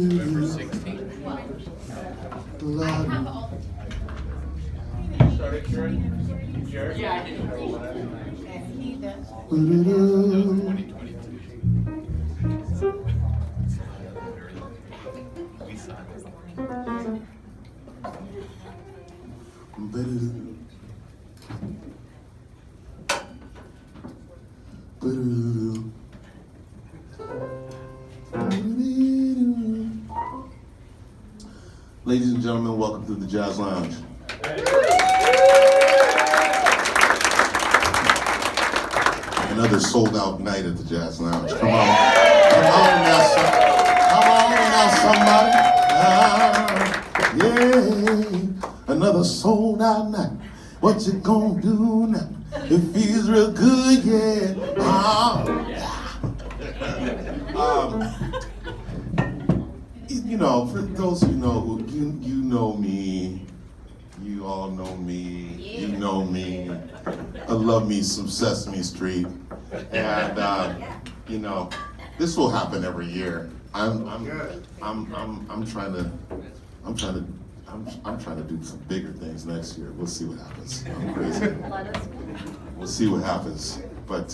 November 16th. Started Jared? Yeah, I did. 2022. We signed Ladies and gentlemen, welcome to the Jazz Lounge. Another sold out night at the Jazz Lounge. Come on. Come on now, somebody. Yeah. Another sold out night. What you gonna do now? It feels real good, yeah. You know, for those who know who you know me, you all know me, you know me. I love me some Sesame Street, and you know, this will happen every year. I'm trying to do some bigger things next year. We'll see what happens. I'm crazy. We'll see what happens. But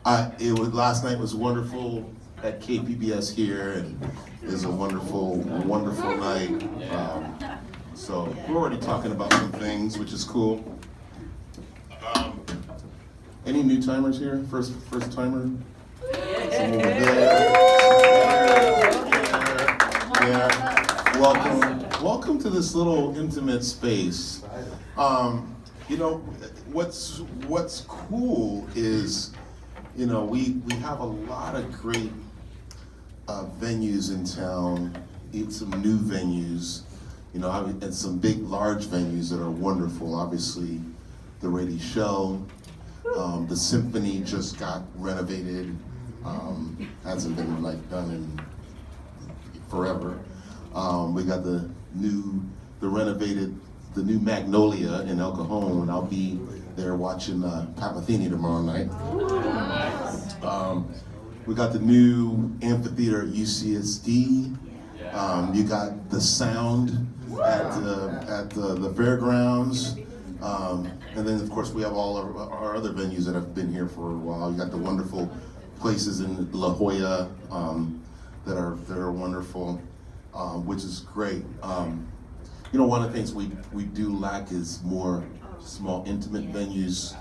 last night was wonderful at KPBS here, and it was a wonderful night. So we're already talking about some things, which is cool. Any new timers here? First timer? Some over there. Yeah. Welcome to this little intimate space. You know, what's cool is, you know, we have a lot of great venues in town, some new venues, you know, and some big, large venues that are wonderful. Obviously, the Rady Show, the Symphony just got renovated, hasn't been done in forever. We got the new Magnolia in El Cajon, and I'll be there watching Pat Metheny tomorrow night. We got the new amphitheater at UCSD. You got the sound at the fairgrounds. And then of course we have all our other venues that have been here for a while. You got the wonderful places in La Jolla that are wonderful, which is great. You know, one of the things we do lack is more small, intimate venues.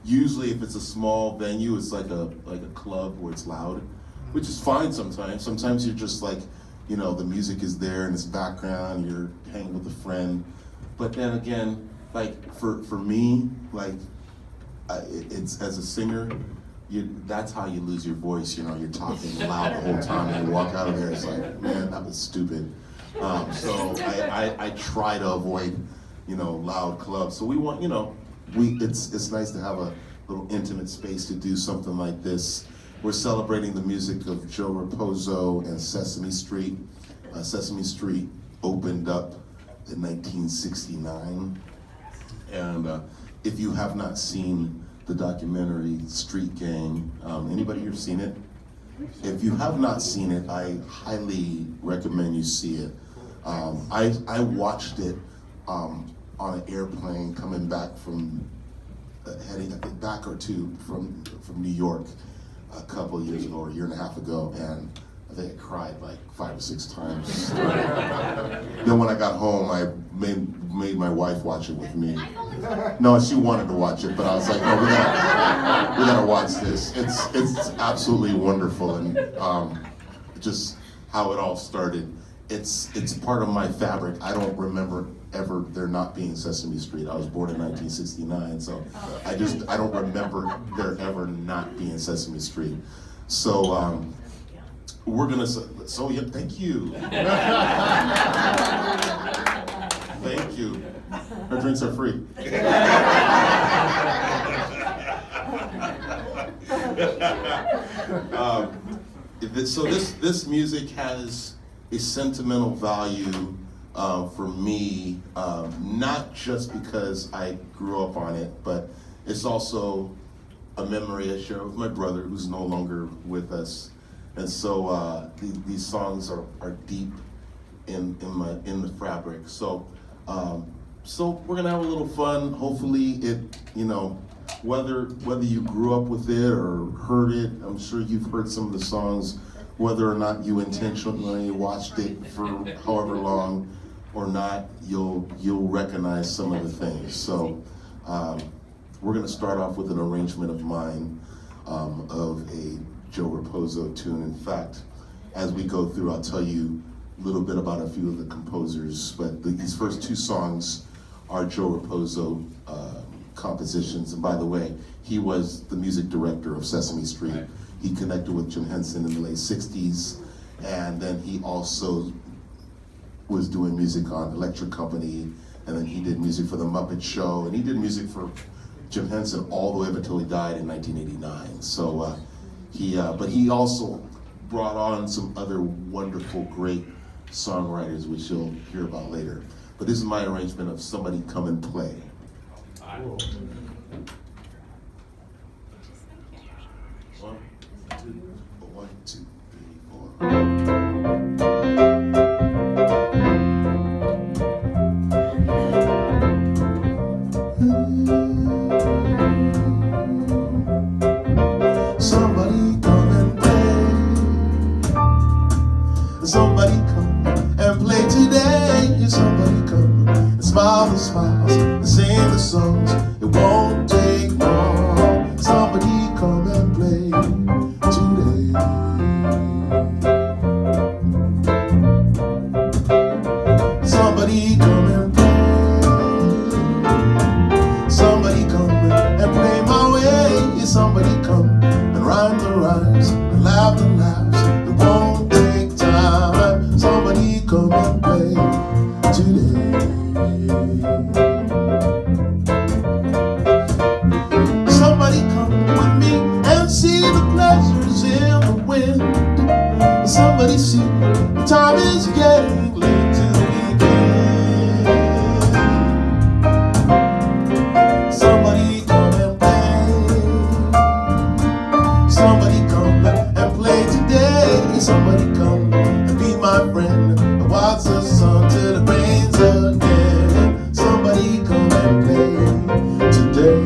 Usually, if it's a small venue, it's like a club where it's loud, which is fine sometimes. Sometimes you're just like, you know, the music is there and it's background. You're hanging with a friend, but then again, like for me, like it's as a singer, that's how you lose your voice. You know, you're talking loud the whole time, and you walk out of there, it's like, man, that was stupid. So I try to avoid, you know, loud clubs. So we want, you know, it's nice to have a little intimate space to do something like this. We're celebrating the music of Joe Raposo and Sesame Street. Sesame Street opened up in 1969, and if you have not seen the documentary Street Gang, anybody here seen it? If you have not seen it, I highly recommend you see it. I watched it on an airplane coming back from heading back or two from New York a couple of years ago, or a year and a half ago, and I think I cried like 5 or 6 times. Then when I got home, I made my wife watch it with me. No, she wanted to watch it, but I was like, no, we gotta watch this. It's absolutely wonderful, and just how it all started. It's part of my fabric. I don't remember ever there not being Sesame Street. I was born in 1969, so I don't remember there ever not being Sesame Street. So we're gonna, so yeah, thank you. Thank you. Her drinks are free. So this music has a sentimental value for me, not just because I grew up on it, but it's also a memory I share with my brother, who's no longer with us. And so these songs are deep in the fabric. So so we're gonna have a little fun. Hopefully it, whether you grew up with it or heard it, I'm sure you've heard some of the songs, whether or not you intentionally watched it for however long or not, you'll recognize some of the things. So we're gonna start off with an arrangement of mine of a Joe Raposo tune. In fact, as we go through, I'll tell you a little bit about a few of the composers, but these first two songs are Joe Raposo compositions. And by the way, he was the music director of Sesame Street. Right. He connected with Jim Henson in the late 60s, and then he also was doing music on Electric Company, and then he did music for The Muppet Show, and he did music for Jim Henson all the way up until he died in 1989. So but he also brought on some other wonderful, great songwriters, which you'll hear about later. But this is my arrangement of Somebody Come and Play. One, two, three, four. Somebody come and play. Somebody come and play today. Somebody come and smile the smiles and sing the songs. It won't take long. Somebody come and play today. Somebody come and play. Somebody come and play my way. Somebody come and rhyme the rhymes and laugh the laughs. It won't take time. Somebody come and play today. Somebody come with me and see the pleasures in the wind. Somebody see the time is getting late to begin. Somebody come and play. Somebody come and play today. Somebody come and be my friend and watch the sun till it rains again. Somebody come and play today.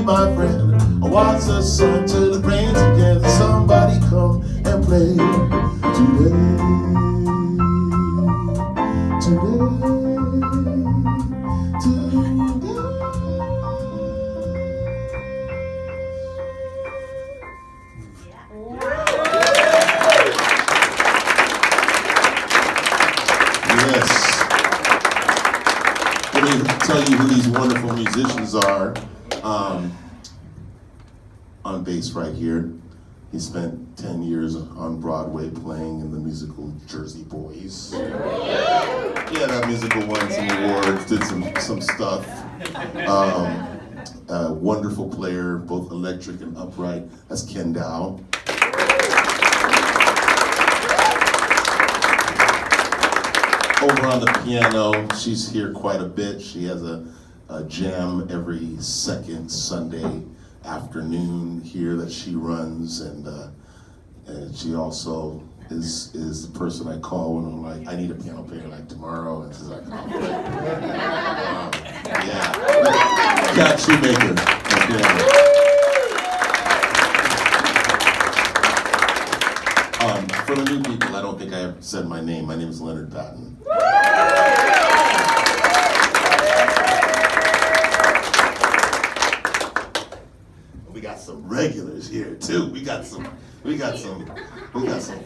my friend. I watch the sun till it rains again. Somebody come and play today. Yes. Let me tell you who these wonderful musicians are. On bass right here. He spent 10 years on Broadway playing in the musical Jersey Boys. Yeah, that musical won some awards, did some stuff. A wonderful player, both electric and upright. That's Ken Dow. Over on the piano, she's here quite a bit. She has a jam every second Sunday afternoon here that she runs, and she also is the person I call when I'm like, I need a piano player like tomorrow, and she's like, I'll play. Yeah, Cat Shoemaker. For the new people, I don't think I ever said my name. My name is Leonard Patton. We got some regulars here too. We got some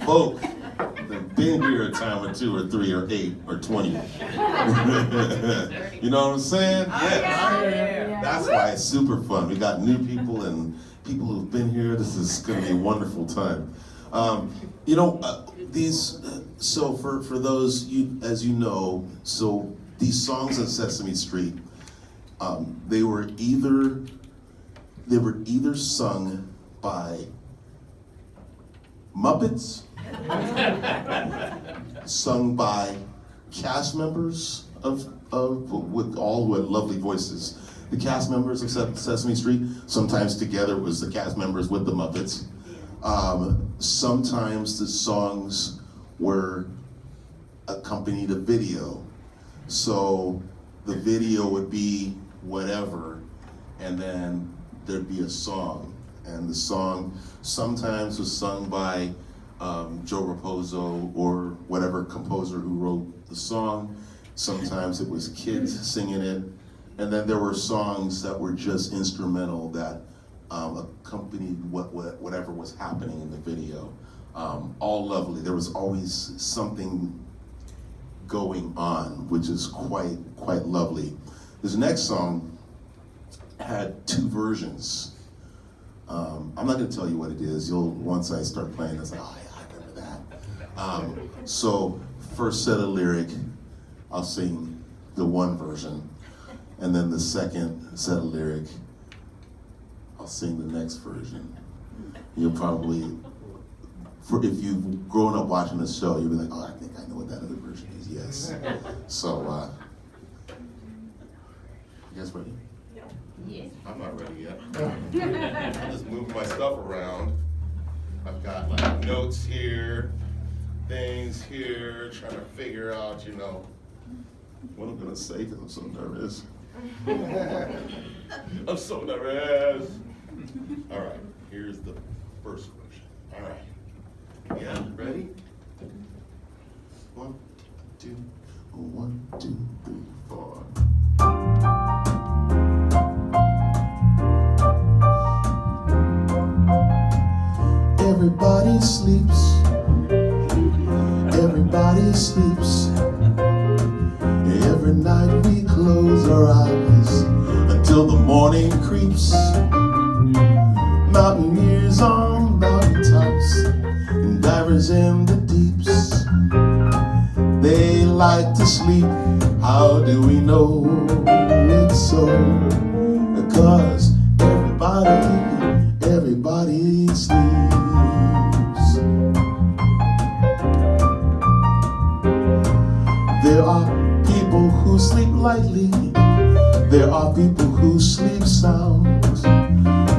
folk that've been here a time or two or three or 8 or 20. You know what I'm saying? Yeah. That's why it's super fun. We got new people and people who've been here. This is going to be a wonderful time. So for those, as you know, so these songs on Sesame Street, they were either sung by Muppets, sung by cast members with all who had lovely voices. The cast members of Sesame Street, sometimes together was the cast members with the Muppets. Sometimes the songs were accompanied a video. So the video would be whatever, and then there'd be a song. And the song sometimes was sung by Joe Raposo or whatever composer who wrote the song. Sometimes it was kids singing it. And then there were songs that were just instrumental that accompanied whatever was happening in the video. All lovely. There was always something going on, which is quite lovely. This next song had 2 versions. I'm not going to tell you what it is. Once I start playing, it's like, oh yeah, I remember that. So first set of lyric, I'll sing the one version, and then the second set of lyric, I'll sing the next version. You'll probably, if you've grown up watching the show, you'll be like, oh, I think I know what that other version is. Yes. So, you guys ready? Yes. I'm not ready yet. I'm just moving my stuff around. I've got like notes here, things here, trying to figure out, what I'm gonna say because I'm so nervous. I'm so nervous. All right, here's the first version. All right. Yeah, ready? 1, 2, 1, 2, 3, 4. Everybody sleeps. Everybody sleeps. Every night we close our eyes until the morning creeps. Mountaineers on mountaintops and divers in the deeps. They like to sleep. How do we know it's so? Because everybody sleeps. There are people who sleep lightly. There are people who sleep sound.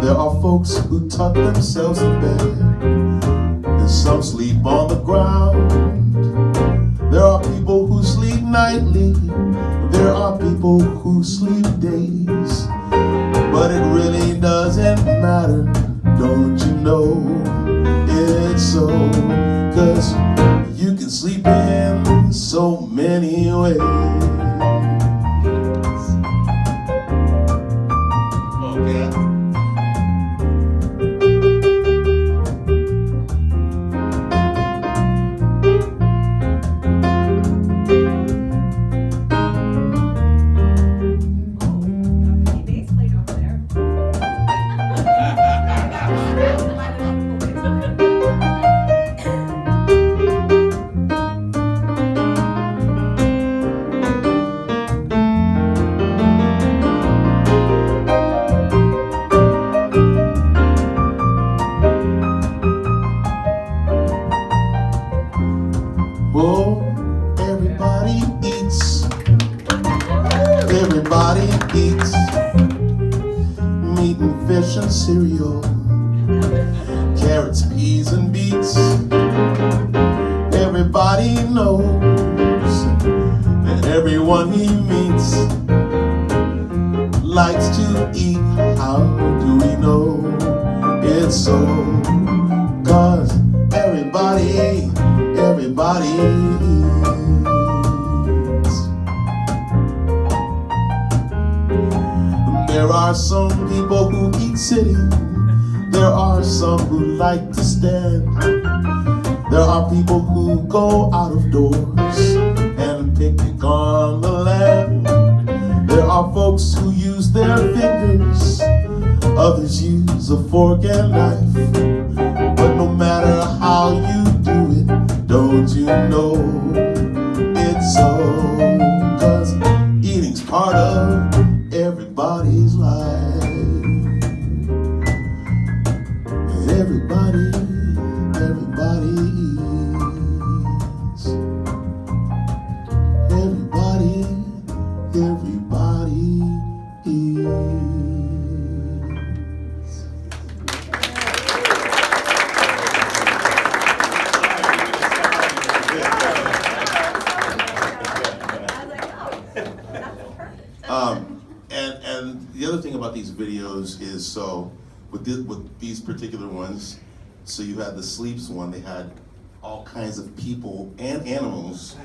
There are folks who tuck themselves in bed, and some sleep on the ground. There are people who sleep nightly. There are people who sleep days. But it really does Egyptian cereal, carrots, peas, and beets. Everybody knows that everyone he meets likes to eat. How do we know it's so? 'Cause everybody eats. There are some people who eat sitting. There are some who like to stand. There are people who go out of doors and picnic on the land. There are folks who use their fingers. Others use a fork and knife. But no matter how you do it, don't you know it's so? 'Cause eating's part of everybody's life. Everybody eats. Everybody eats. And the other thing about these videos is, so with these particular ones, so you had the sleeps one, they had all kinds of people and animals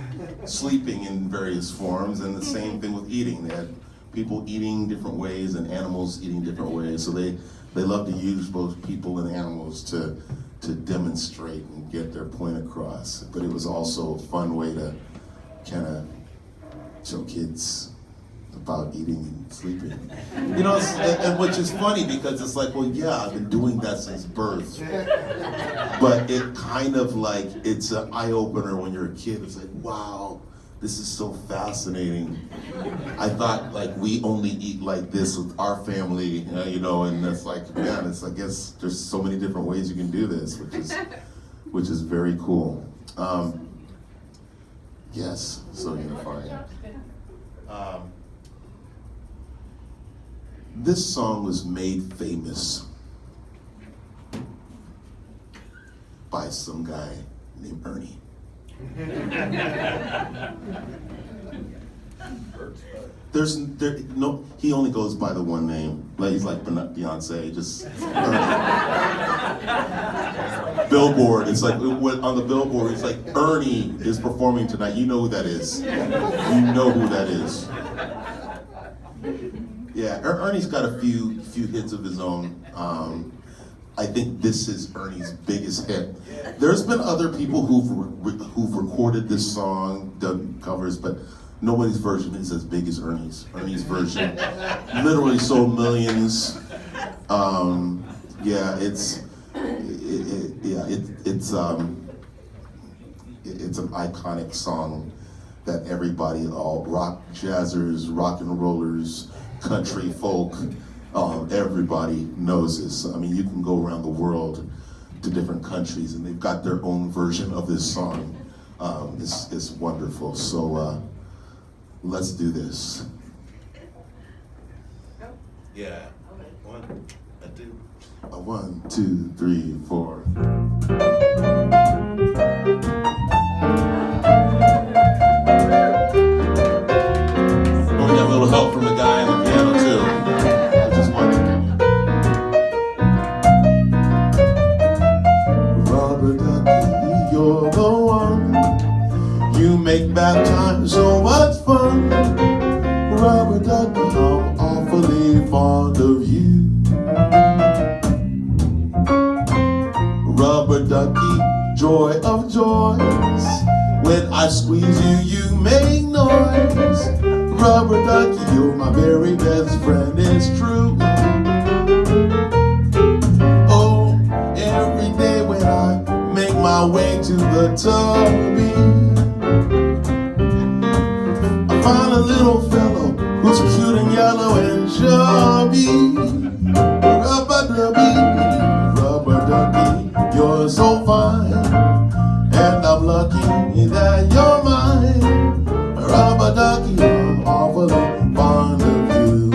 sleeping in various forms, and the same thing with eating. They had people eating different ways and animals eating different ways. So they love to use both people and animals to demonstrate and get their point across. But it was also a fun way to kind of show kids about eating and sleeping. You know, and which is funny because it's like, well, yeah, I've been doing that since birth. But it kind of like, it's an eye-opener when you're a kid. It's like, wow, this is so fascinating. I thought like we only eat like this with our family, you know, and it's like, man, it's, I guess there's so many different ways you can do this, which is very cool. Yes, so unifying. This song was made famous by some guy named Ernie. He only goes by the one name. Like, he's like Beyonce, just Billboard. It's like on the Billboard, it's like Ernie is performing tonight. You know who that is. You know who that is. Yeah, Ernie's got a few hits of his own. I think this is Ernie's biggest hit. There's been other people who've recorded this song, done covers, but nobody's version is as big as Ernie's. Ernie's version literally sold millions. Yeah, it's an iconic song that everybody, all rock jazzers, rock and rollers, country folk, everybody knows this. I mean, you can go around the world to different countries and they've got their own version of this song. It's wonderful. So let's do this. Yeah. 1, 2. 1, 2, 3, 4. Oh, we got a little help from the guy on the piano too. Just one. Robert Ducky, you're the one. You make bad times so much fun. Robert Ducky, I'm awfully fond of you. Rubber ducky, joy of joys. When I squeeze you, you make noise. Rubber ducky, you're my very best friend, it's true. Oh, every day when I make my way to the tubby, I find a little fellow who's cute and yellow and chubby. Rubber ducky, you're so fine, and I'm lucky that you're mine. Rubber ducky, I'm awfully fond of you.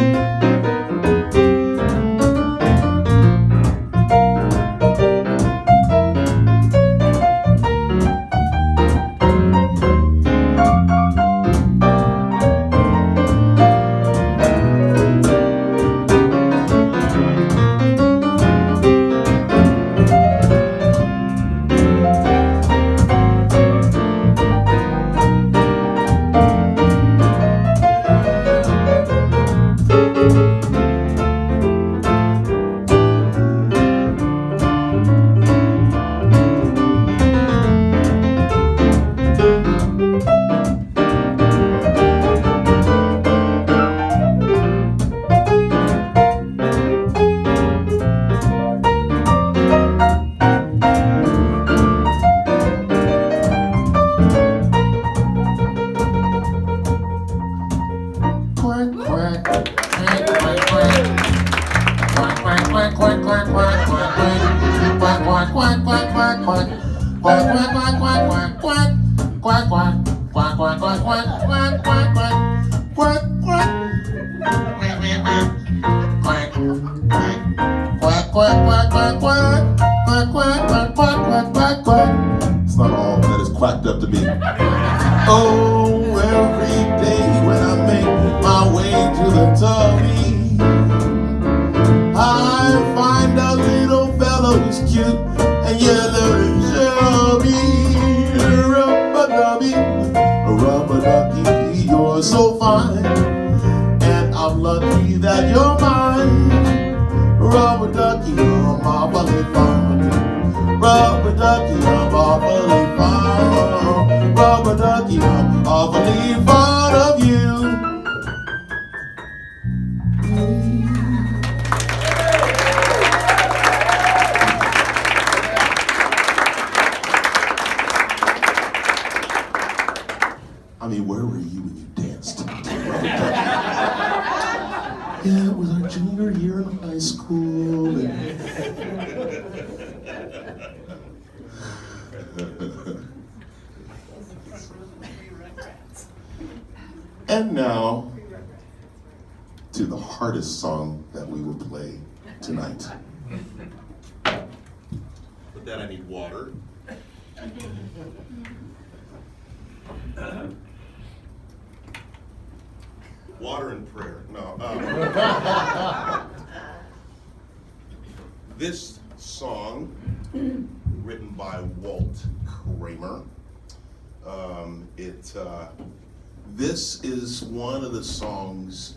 It's not all that it's quacked up to be. Oh, every day when I make my way to the tubby, I find a little fellow who's cute and yellow and chubby. Rubber ducky, you're so fine, and I'm lucky that you're mine. Rubber ducky, I'm awfully fine. Rubber ducky, I'm awfully fine. Rubber ducky, I'm awfully fond of you. I mean, where were you when you danced to Rubber Ducky? Yeah, it was our junior year in high school. And now, to the hardest song that we will play tonight. With that, I need water. Water and prayer. No. This song, written by Walt Kramer. This is one of the songs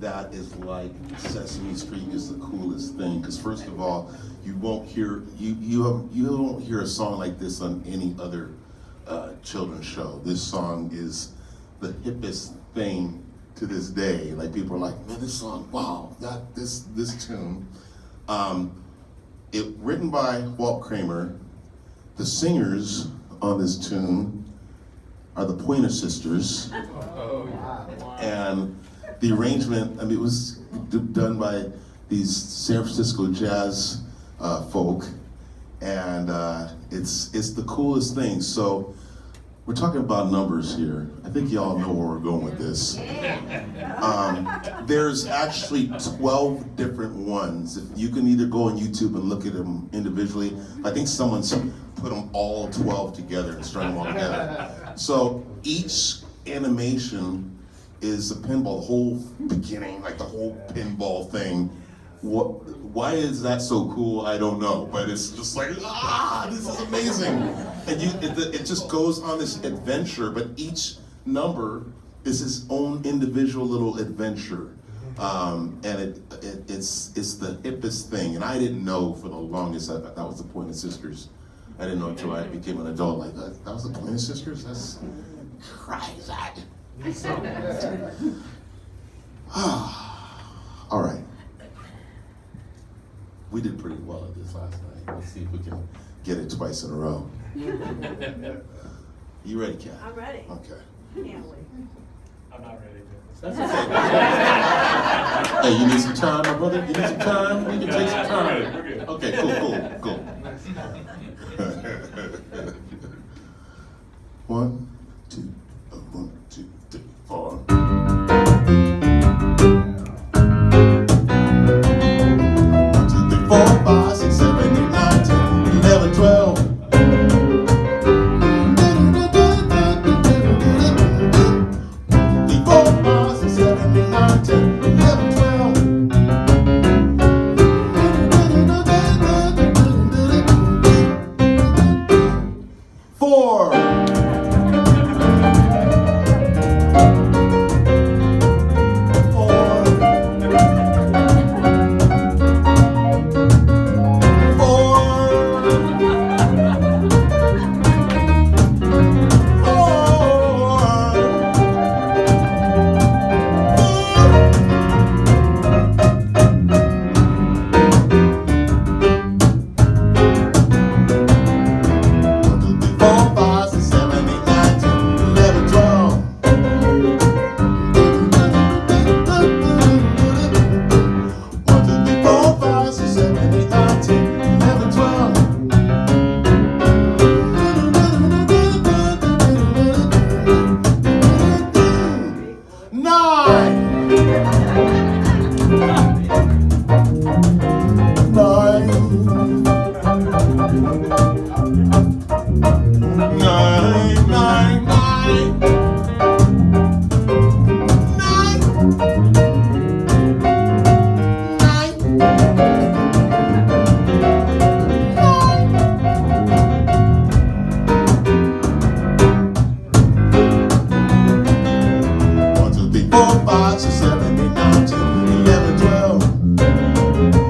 that is like Sesame Street is the coolest thing. Because first of all, you won't hear you won't hear a song like this on any other children's show. This song is the hippest thing to this day. Like people are like, man, this song, wow, got this tune. It written by Walt Kramer. The singers on this tune are the Pointer Sisters. And the arrangement, I mean, it was done by these San Francisco jazz folk, and it's the coolest thing. So we're talking about numbers here. I think y'all know where we're going with this. There's actually 12 different ones. If you can either go on YouTube and look at them individually. I think someone's put them all 12 together and strung them all together. So each animation is a pinball, the whole beginning, like the whole pinball thing. Why is that so cool? I don't know, but it's just like, this is amazing. And it just goes on this adventure, but each number is its own individual little adventure. And it's the hippest thing. And I didn't know for the longest that was the Pointer Sisters. I didn't know until I became an adult, like, that was the Pointer Sisters? That's crazy. All right. We did pretty well at this last night. Let's see if we can get it twice in a row. You ready, Kat? I'm ready. Okay. Can't wait. I'm not ready. That's okay. Hey, you need some time, my brother? You need some time? We can take some time. We're good. Okay, cool. 1, 2, 1, 2, 3, 4. 4, 5, 6, 7, 8, 9, 10, 11, 12. 4, 5, 6, 7, 8, 9, 10, 11, 12. One, two, three, four, five, six, seven, eight, nine, 10, 11, 12. 1, 2,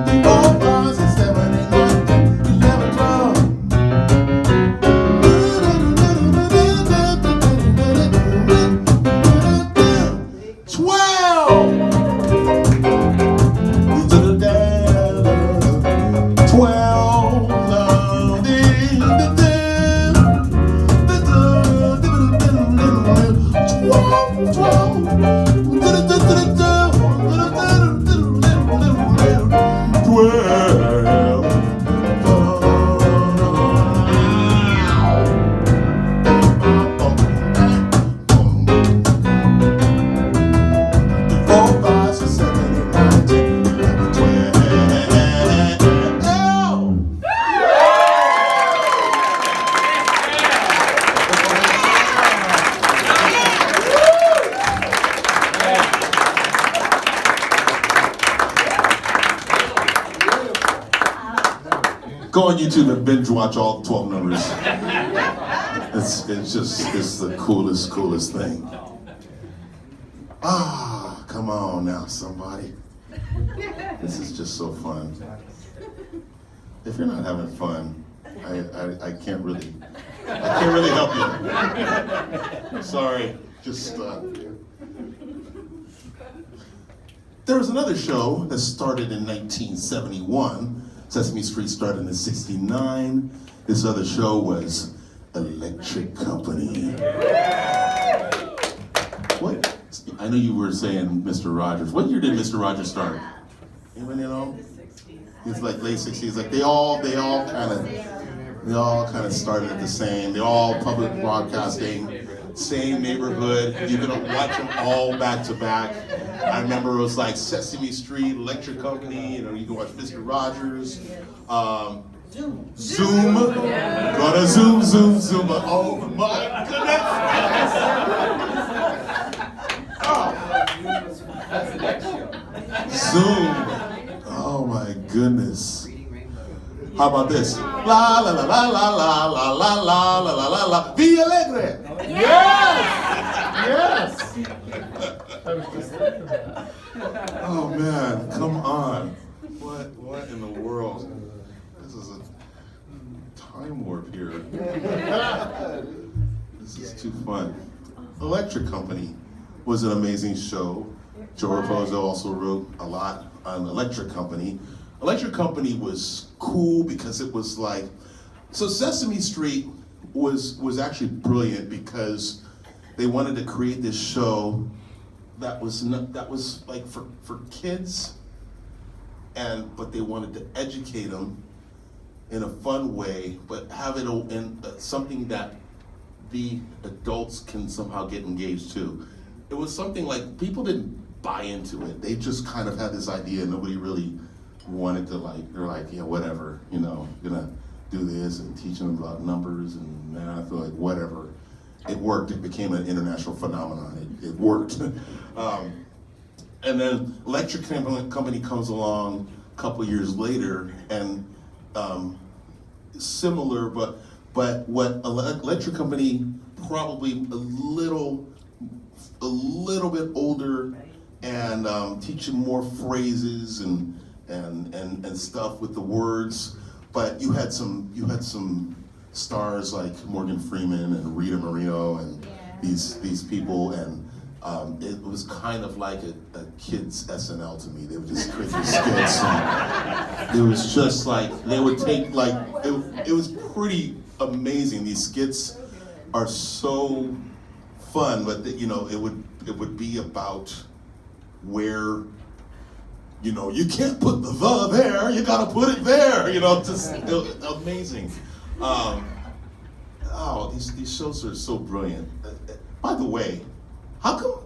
3, 4, 5, 6, 7, 8, 9, 10, 11, 12. Go on YouTube and binge watch all 12 numbers. It's the coolest thing. Ah, come on now, somebody. This is just so fun. If you're not having fun, I can't really help you. Sorry, just there was another show that started in 1971. Sesame Street started in '69. This other show was Electric Company. What? I know you were saying Mr. Rogers. What year did Mr. Rogers start? Anyone know? It's like late '60s. Like they all kind of started at the same. They all public broadcasting, same neighborhood. You can watch them all back to back. I remember it was like Sesame Street, Electric Company. You can watch Mr. Rogers. Zoom. Gonna zoom. Oh my goodness. That's the next show. Zoom. Oh my goodness. How about this? La la la la la la la la la la la la la. Be alegre. Yes. Oh man, come on. What in the world? This is a time warp here. This is too fun. Electric Company was an amazing show. Joe Raposo also wrote a lot on Electric Company. Electric Company was cool because it was like, so Sesame Street was actually brilliant because they wanted to create this show that was like for kids, but they wanted to educate them in a fun way, but have it in something that the adults can somehow get engaged to. It was something like people didn't buy into it. They just kind of had this idea. Nobody really wanted to they're like, yeah, whatever, gonna do this and teaching them about numbers and math, like whatever. It worked. It became an international phenomenon. It worked. And then Electric Company comes along a couple years later, and similar, but what Electric Company probably a little bit older, and teaching more phrases and stuff with the words. But you had some stars like Morgan Freeman and Rita Moreno and these people, and it was kind of like a kid's SNL to me. They would just create these skits, and it was just like they would take it was pretty amazing. These skits are so fun, but it would be about where you can't put the there, you gotta put it there, just amazing. These shows are so brilliant. By the way, how come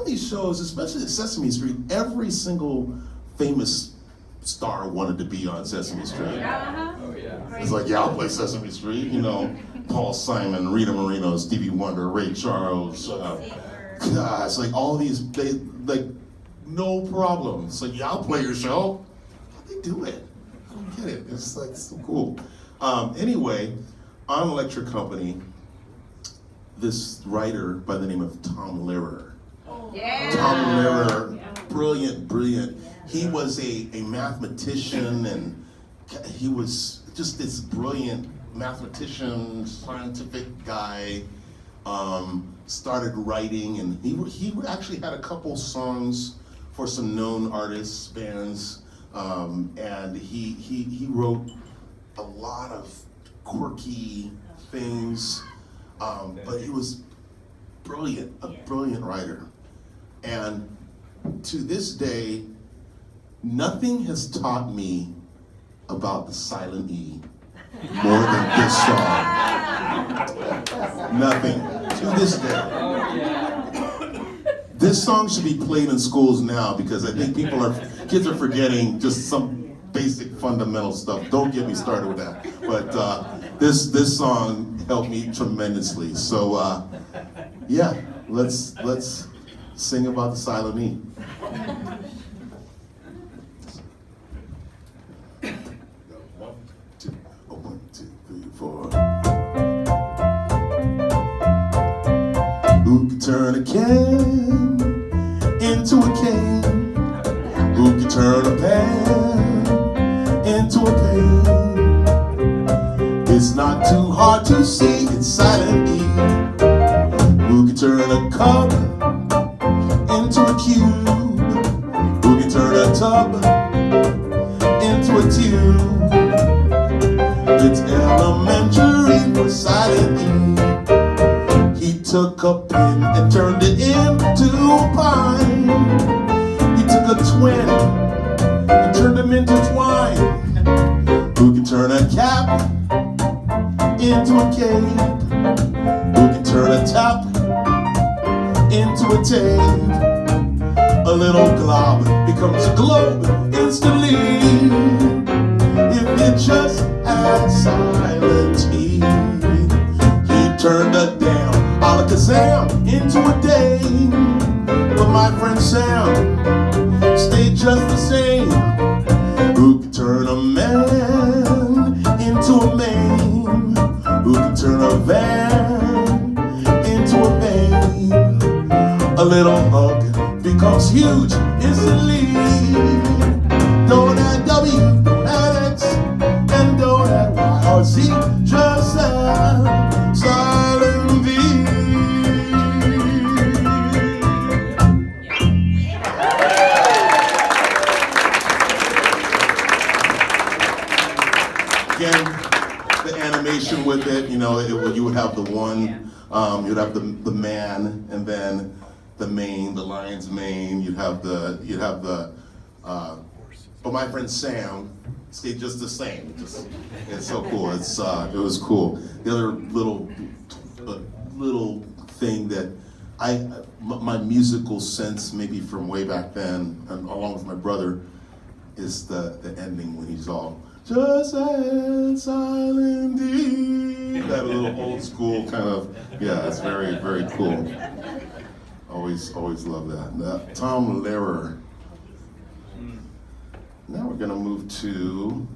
these shows, especially Sesame Street, every single famous star wanted to be on Sesame Street? Oh yeah. It's like, yeah, I'll play Sesame Street, Paul Simon, Rita Moreno, Stevie Wonder, Ray Charles, gosh, like all these, they, like, no problem. It's like, yeah, I'll play your show. How'd they do it? I don't get it. It's like so cool. Anyway, on Electric Company, this writer by the name of Tom Lehrer. Yeah. Tom Lehrer, brilliant. He was a mathematician, and he was just this brilliant mathematician, scientific guy. Started writing, and he actually had a couple songs for some known artists, bands, and he wrote a lot of quirky things, but he was brilliant, a brilliant writer. And to this day, nothing has taught me about the silent E more than this song. Nothing, to this day. This song should be played in schools now because I think kids are forgetting just some basic fundamental stuff. Don't get me started with that. But this song helped me tremendously. So yeah, let's sing about the silent E. One, two, three, four. Who can turn a can into a cane? Who can turn a pan into a pane? It's not too hard to see, it's silent E. Who can turn a cup into a cube? Who can turn a tub into a tube? It's elementary for silent E. He took a pin and turned it into a pine. He took a twin and turned them into twine. Who can turn a cap into a cape? Who can turn a tap into a tape? A little glob becomes a globe instantly if it just had silent E. He turned a damn alakazam into a dame, but my friend Sam stayed just the same. Who can turn a man into a mane? Who can turn a van into a vein? A little hug becomes huge instantly. Don't add W, don't add X, and don't add Y or Z, just add silent V. Again, the animation with it, you know, you would have the one, you'd have the man, and then the mane, the lion's mane. You'd have the, but my friend Sam stayed just the same. It's so cool. It was cool. The other little thing that my musical sense, maybe from way back then, and along with my brother, is the ending when he's all just as silent D. That little old school kind of, yeah, it's very, very cool. Always love that. Tom Lehrer. Now we're gonna move to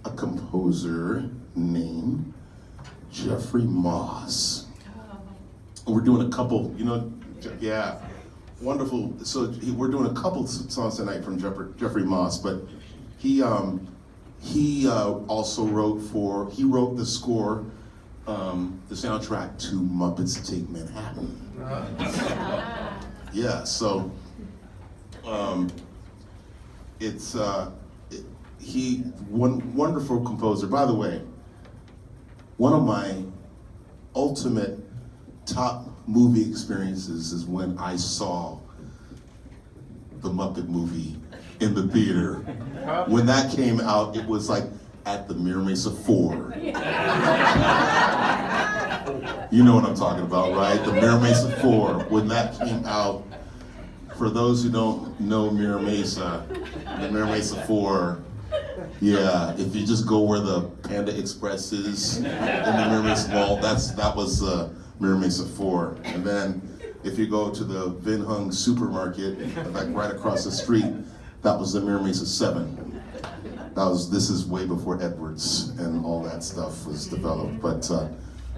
a composer named Jeffrey Moss. We're doing a couple, yeah, wonderful. So we're doing a couple songs tonight from Jeffrey Moss, but he also wrote the score, the soundtrack to Muppets Take Manhattan. Yeah, so wonderful composer. By the way, one of my ultimate top movie experiences is when I saw the Muppet movie in the theater. When that came out, it was like at the Mira Mesa 4. You know what I'm talking about, right? The Mira Mesa 4. When that came out, for those who don't know Mira Mesa, the Mira Mesa 4, yeah, if you just go where the Panda Express is in the Mira Mesa Mall, that was Mira Mesa 4. And then if you go to the Vin Hung supermarket, like right across the street, that was the Mira Mesa 7. This is way before Edwards and all that stuff was developed. But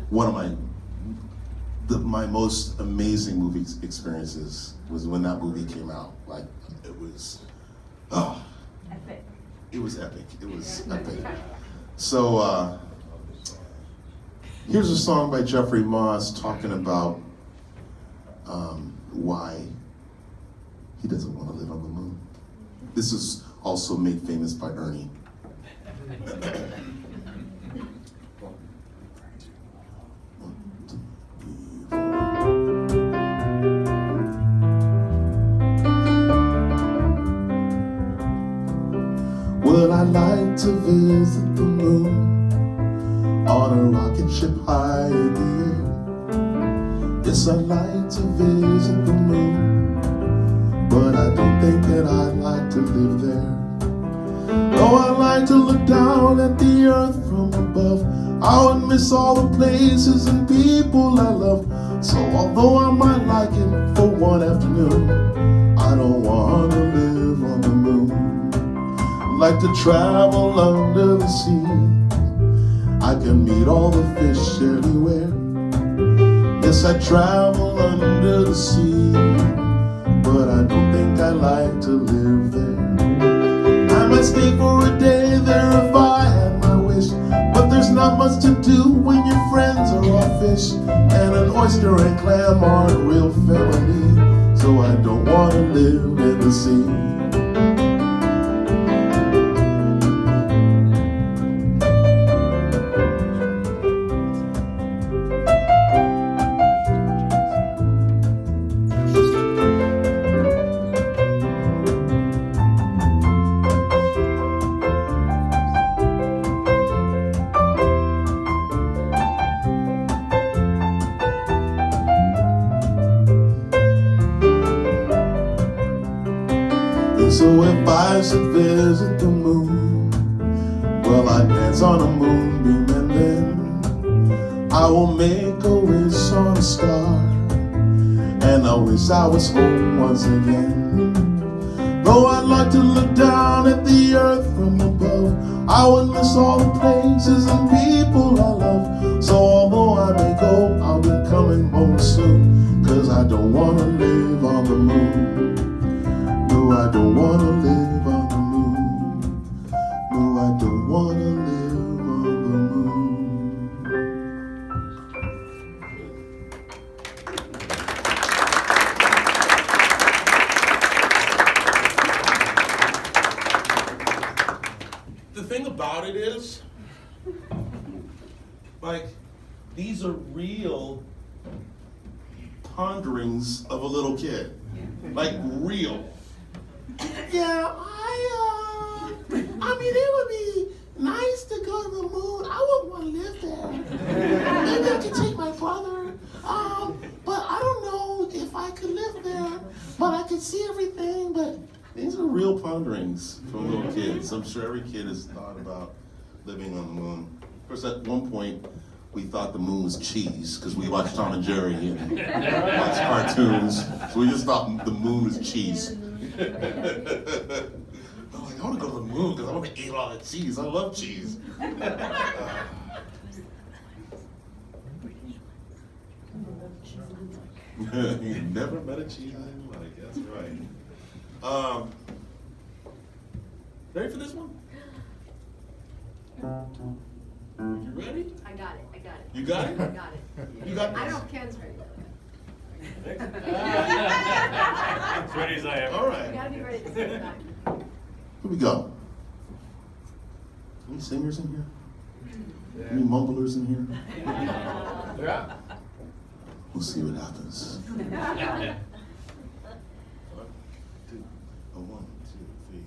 one of my most amazing movie experiences was when that movie came out. Like, it was, Epic. it was epic. It was epic. So here's a song by Jeffrey Moss talking about why he doesn't want to live on the moon. This is also made famous by Ernie. Would I like to visit the moon on a rocket ship high in the air? Yes, I'd like to visit the moon, but I don't think that I'd like to live there. Oh, I'd like to look down at the earth from above. I would miss all the places and people I love. So although I might like it for one afternoon, I don't want to live on the moon. I'd like to travel under the sea. I can meet all the fish everywhere. Yes, I travel under the sea, but I don't think I'd like to live there. I might stay for a day there if I had my wish, but there's not much to do when your friends are all fish, and an oyster and clam aren't real family, so I don't want to live in the sea. So if I should visit the moon, well, I'd dance on a moonbeam, and then I will make a wish on a star, and I wish I was home once again. Though I'd like to look down at the earth from above, I would miss all the places and people I love. So although I may go, I'll be coming home soon, 'cause I don't want to live on the moon. No, I don't want to live on the moon. No, I don't want to live on the moon. The thing about it is, like, these are real ponderings of a little kid. Like, real. Yeah, I mean, it would be nice to go to the moon. I wouldn't want to live there. Maybe I could take my brother. But I don't know if I could live there. But I could see everything. But these are real ponderings from little kids. I'm sure every kid has thought about living on the moon. Of course, at one point, we thought the moon was cheese because we watched Tom and Jerry and watched cartoons. So we just thought the moon was cheese. I'm like, I want to go to the moon because I want to eat all that cheese. I love cheese. You never met a cheese I didn't like. That's right. Ready for this one? You ready? I got it. You got it? I got it. You got I this? don't know if Ken's ready though. As ready as I am. All You right. gotta be ready at the same time. Here we go. Any singers in here? Any mumblers in here? Yeah. We'll see what happens. One, two, three.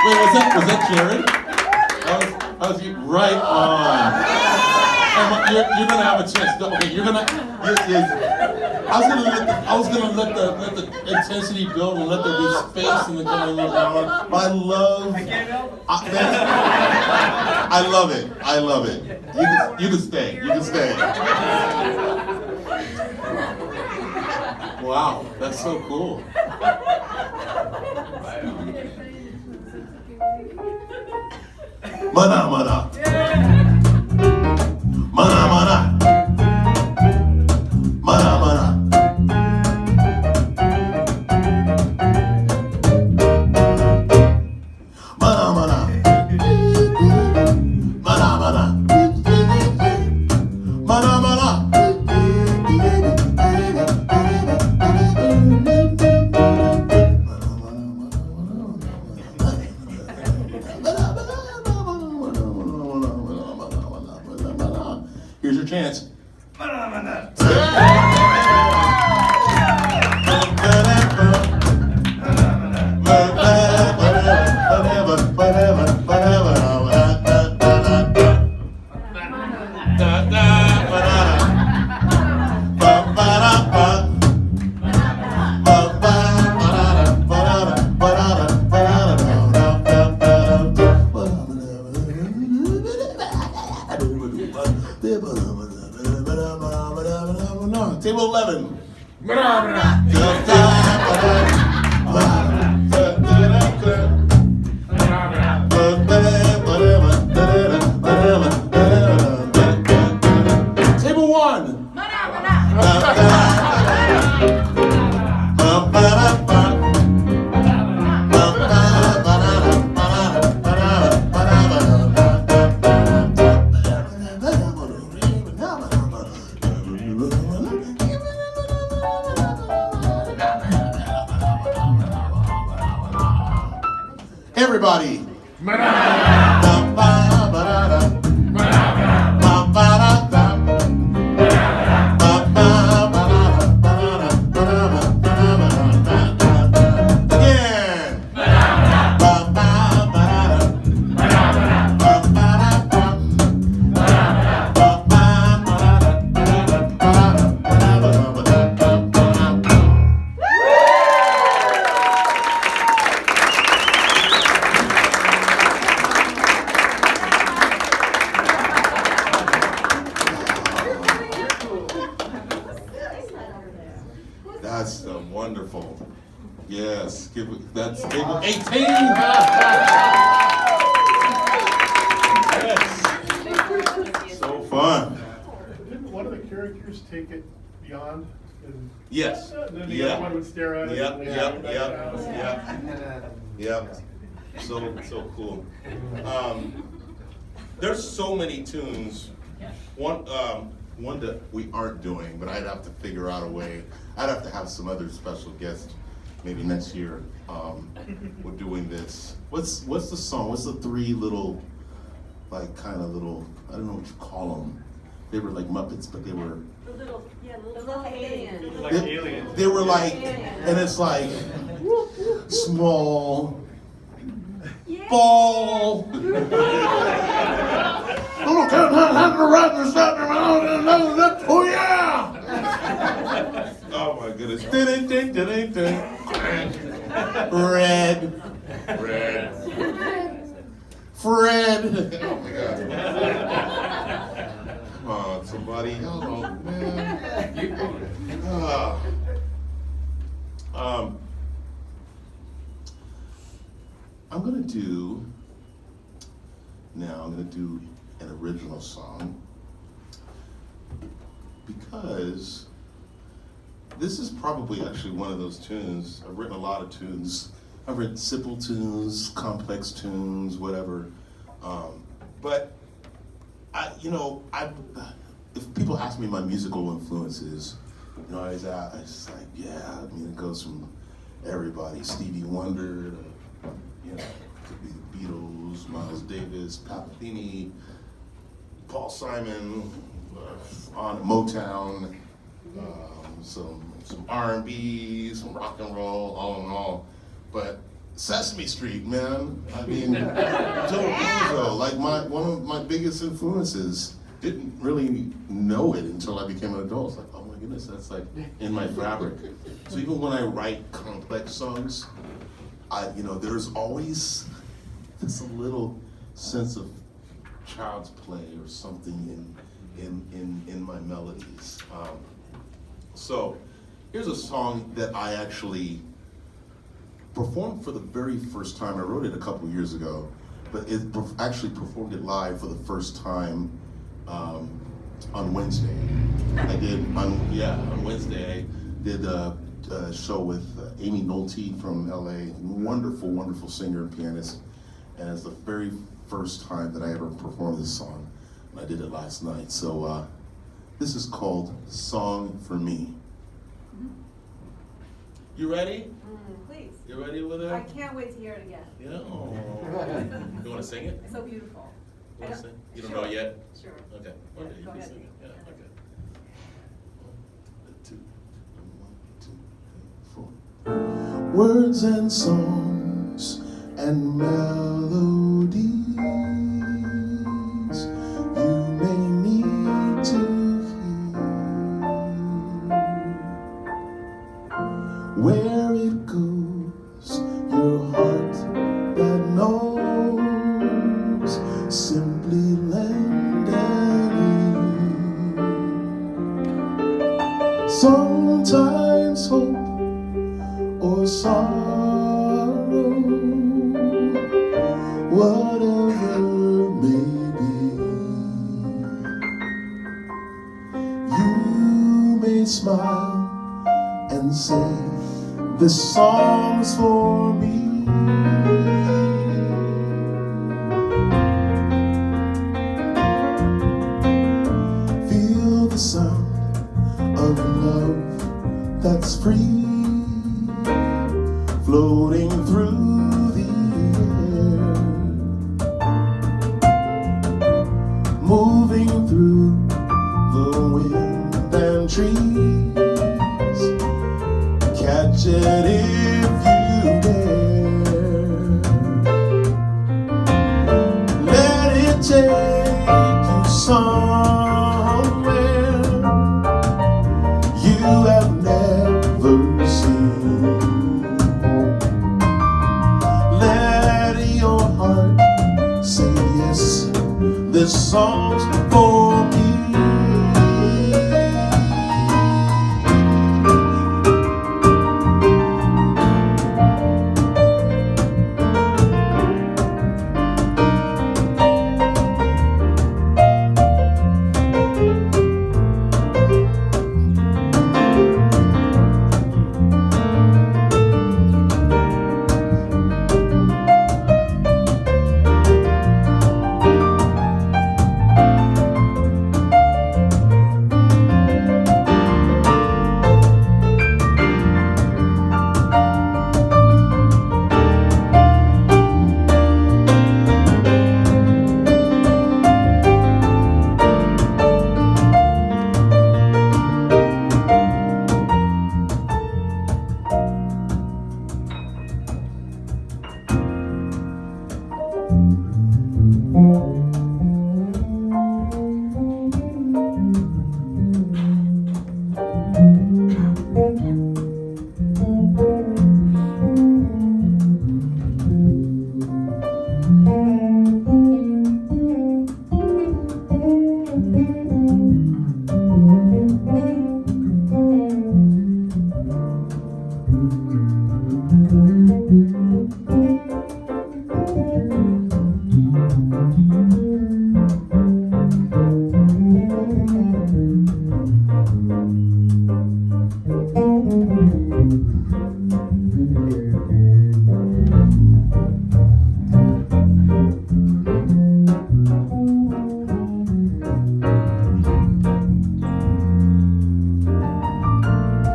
Wait, was that Jerry? I was right on. Emma, you're gonna have a chance. Okay, you're gonna. I was gonna let the intensity build and let there be space and then kind of look down. But I love. I love it. I love it. You can stay. You can stay. Wow, that's so cool. Mana mana. Mana mana. Mana mana. Mana mana. Mana mana. Mana mana. Here's your chance. Table 11. Table 1. Everybody. That's wonderful. Yes, that's table 18. Yes. So fun. Didn't one of the characters take it beyond? Yes. Then the other one would stare at it. Yep. So cool. There's so many tunes. One that we aren't doing, but I'd have to figure out a way. I'd have to have some other special guests, maybe next year. We're doing this. What's the song? What's the three little, like kind of little? I don't know what you call them. They were like Muppets, but they were. The little aliens. Like aliens. They were like, and it's like small ball. Oh yeah! Oh my goodness! Red. Fred. Oh my God! Come on, somebody, hello, man. I'm gonna do an original song because this is probably actually one of those tunes. I've written a lot of tunes. I've written simple tunes, complex tunes, whatever. But if people ask me my musical influences, I just like, yeah. I mean, it goes from everybody, Stevie Wonder, to, could be the Beatles, Miles Davis, Patton, Paul Simon, on Motown, some R&B, some rock and roll, all in all. But Sesame Street, man. I mean, Joe Raposo, like one of my biggest influences. Didn't really know it until I became an adult. It's like, oh my goodness, that's like in my fabric. So even when I write complex songs, there's always this little sense of child's play or something in my melodies. So here's a song that I actually performed for the very first time. I wrote it a couple years ago, but actually performed it live for the first time on Wednesday. On Wednesday I did a show with Amy Nolte from LA, wonderful, wonderful singer and pianist. And it's the very first time that I ever performed this song. And I did it last night. So this is called Song for Me. You ready? Please. You ready with it? I can't wait to hear it again. Yeah. You want to sing it? It's so beautiful. You want to sing? You don't know it yet? Sure. Okay. One day you Go can ahead. sing it. Yeah. Okay. 1, 2, 3, 4. Words and songs and melodies you may need to hear. Where it goes, your heart that knows, simply lend an ear. Sometimes hope or sorrow, whatever may be, you may smile and say, this song's for me. Feel the sound of love that's free, floating through the air, moving through the wind and trees. Catch it if you dare. Let it take you somewhere you have never seen. Let your heart say yes, this song's for me.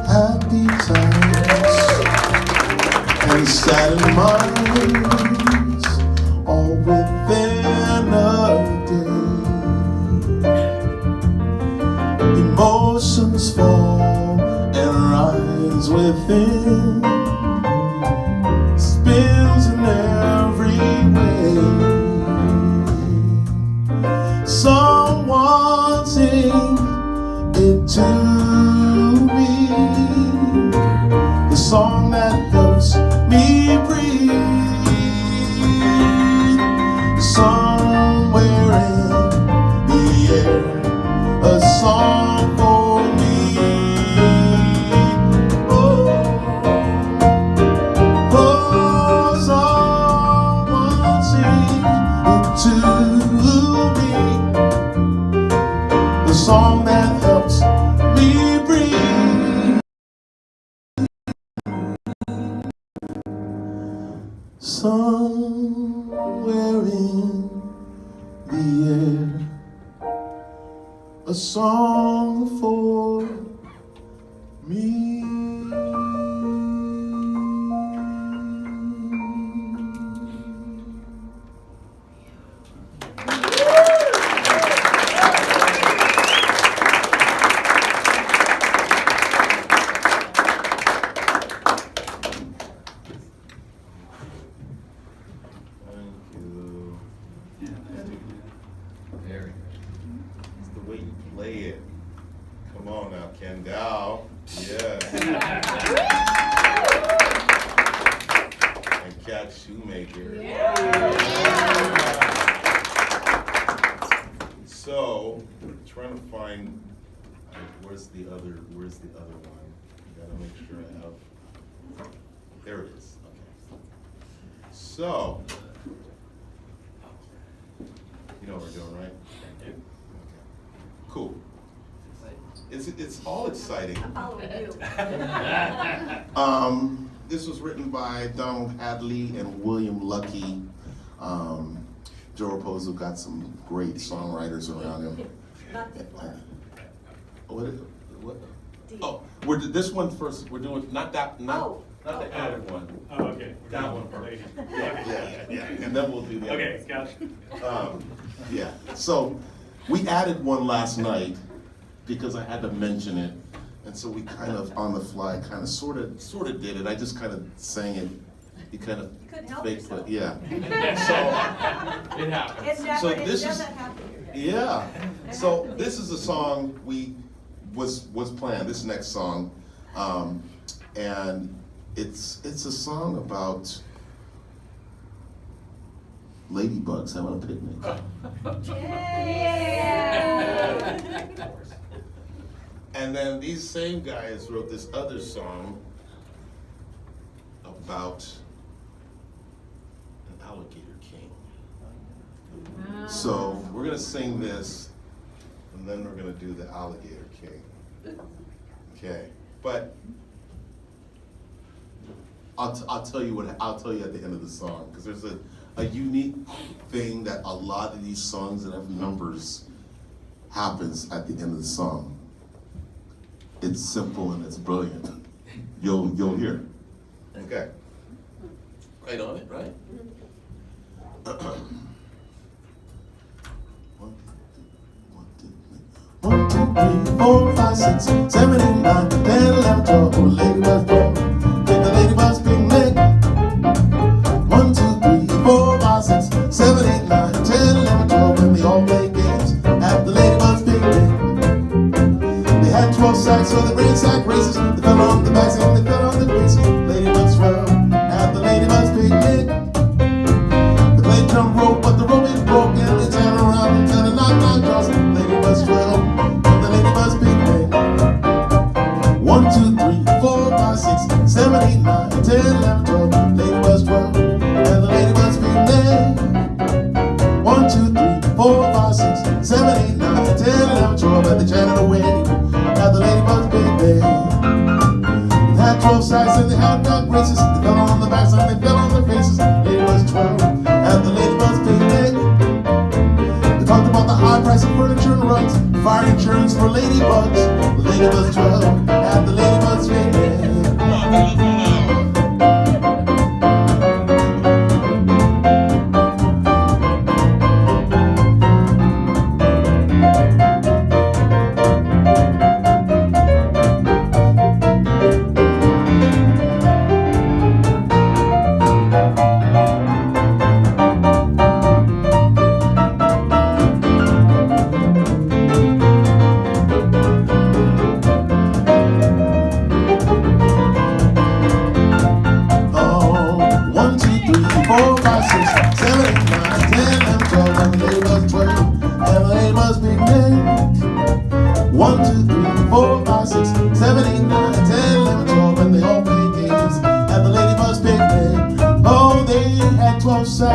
Happy times and sad minds, all within a day. Emotions fall and rise within, spills in every way. Some wanting it to Somewhere in the air, a song for me. Very good. It's the way you play it. Come on now, Kendall. Yes. And Cat Shoemaker. So, trying to find where's the other one? Gotta make sure I have. There it is. Okay. So. You know what we're doing, right? Okay. Cool. It's all exciting. I'm following you. This was written by Donald Hadley and William Lucky. Joe Raposo got some great songwriters around him. Not the flood. What? D. Oh, this one first. We're doing not the added one. Oh, okay. That one first. Yeah, and then we'll do the other. Okay, gotcha. Yeah, so we added one last night because I had to mention it. And so we kind of, on the fly, kind of sort of did it. I just kind of sang it. You kind of You couldn't help faked yourself. it, yeah. It happens. It never, So it this doesn't is- happen. Yeah, so this is a song was planned, this next song. And it's a song about ladybugs having a picnic. Yeah. And then these same guys wrote this other song about an alligator king. So we're gonna sing this, and then we're gonna do the alligator king. Okay, but I'll tell you at the end of the song, because there's a unique thing that a lot of these songs that have numbers happens at the end of the song. It's simple and it's brilliant. You'll hear. Okay. Right on it, right? 1, 2, 3, 4, 5, 6, 7, 8, 9, 10, 11, 12. Oh, ladybug, take the ladybug's picnic. 1, 2, 3, 4, 5, 6, 7, 8, 9, 10, 11, 12. And they all play games at the ladybug's picnic. They had 12 sacks, so they ran sack races. They fell on the backs and they fell on the faces. Ladybugs swell at the ladybug's picnic. They played drum rope, but the rope is broke, and they turn around until the knock draws. Ladybugs swell at the ladybug's picnic. 1, 2, 3, 4, 5, 6, 7, 8, 9, 10, 11, 12. Ladybugs swell at the ladybug's picnic. 1, 2, 3, 4, 5, 6, 7, 8, 9, 10, 11, 12. At the channel away at the ladybug's picnic. They had 12 sacks and they had duck races. They fell on the backs and they fell on their faces. Ladybugs 12 at the ladybug's picnic. They talked about the high price of furniture and rugs, fire insurance for ladybugs. Ladybugs 12 at the ladybug's picnic.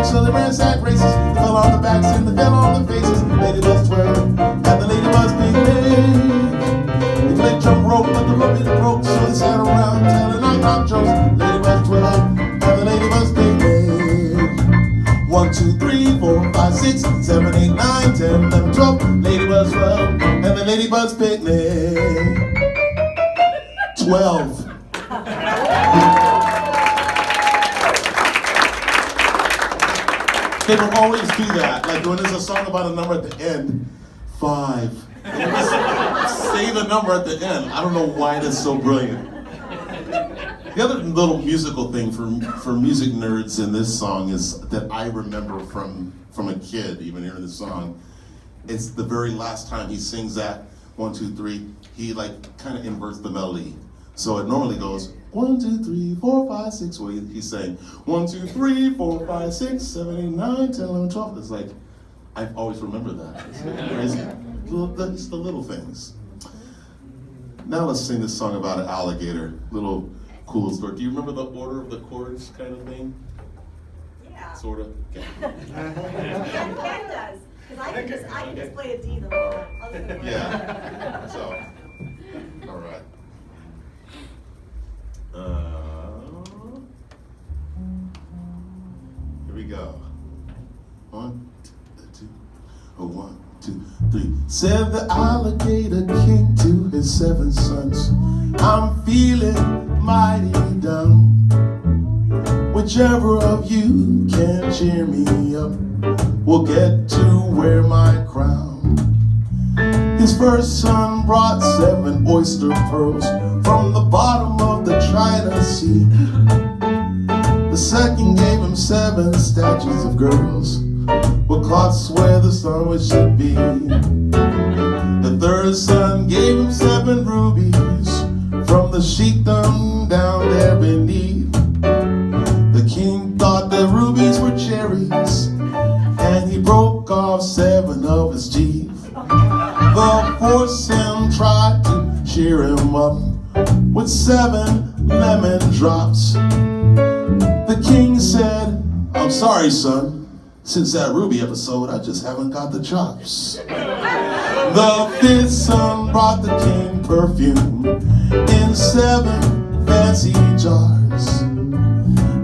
So they ran sack races, they fell on the backs and they fell on their faces. Ladybugs 12 at the ladybug's picnic. They played drum rope, but the rope is broke, so they sat around telling knock jokes. Ladybugs 12 at the ladybug's picnic. 6, 7, 8, 9, 10, 11, 12. Ladybugs 12, and the Ladybugs picnic. 12. They will always do that. Like when there's a song about a number at the end, 5. They just say the number at the end. I don't know why that's so brilliant. The other little musical thing for music nerds in this song is that I remember from a kid, even hearing the song. It's the very last time he sings that 1, 2, 3. He like kind of inverts the melody. So it normally goes 1, 2, 3, 4, 5, 6. Well, he's saying 1, 2, 3, 4, 5, 6, 7, 8, 9, 10, 11, 12. It's like I've always remembered that. It's crazy. It's the little things. Now let's sing this song about an alligator. Little cool little story. Do you remember the order of the chords kind of thing? Yeah. Sort of. Okay. Ken does. Because I can just play a D the whole time. Other than Yeah. So, all right. Here we go. 1, 2, 1, 2, 3. Said the alligator king to his 7 sons, I'm feeling mighty down. Whichever of you can cheer me up will get to wear my crown. His first son brought 7 oyster pearls from the bottom of the China Sea. The second gave him 7 statues of girls with cloths where the sun should be. The third son gave him 7 rubies from the sheikdom down there beneath. The king thought the rubies were cherries, and he broke off 7 of his teeth. The fourth son tried to cheer him up with 7 lemon drops. The king said, I'm sorry, son. Since that ruby episode, I just haven't got the chops. The fifth son brought the king perfume in 7 fancy jars.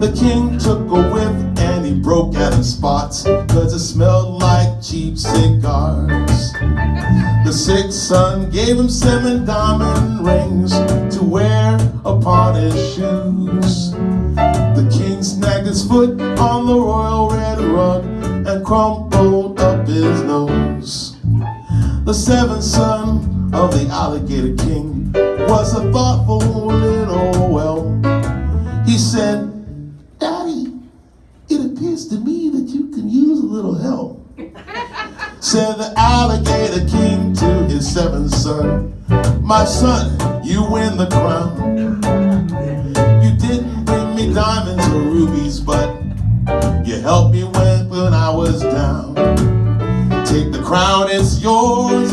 The king took a whiff and he broke out in spots, cause it smelled like cheap cigars. The sixth son gave him 7 diamond rings to wear upon his shoes. The king snagged his foot on the royal red rug and crumpled up his nose. The 7th son of the alligator king was a thoughtful little whelp. He said, Daddy, it appears to me that you can use a little help. Said the alligator king to his 7th son, my son, you win the crown. You didn't bring me diamonds or rubies, but you helped me when I was down. Take the crown, it's yours,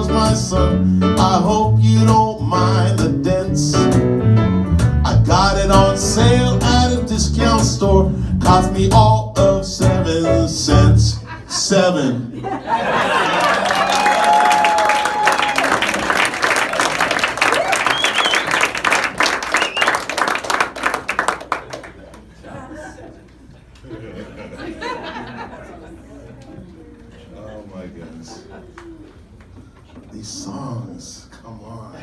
my son. I hope you don't mind the dents. I got it on sale at a discount store. Cost me all of 7 cents. 7. Oh my goodness. These songs, come on.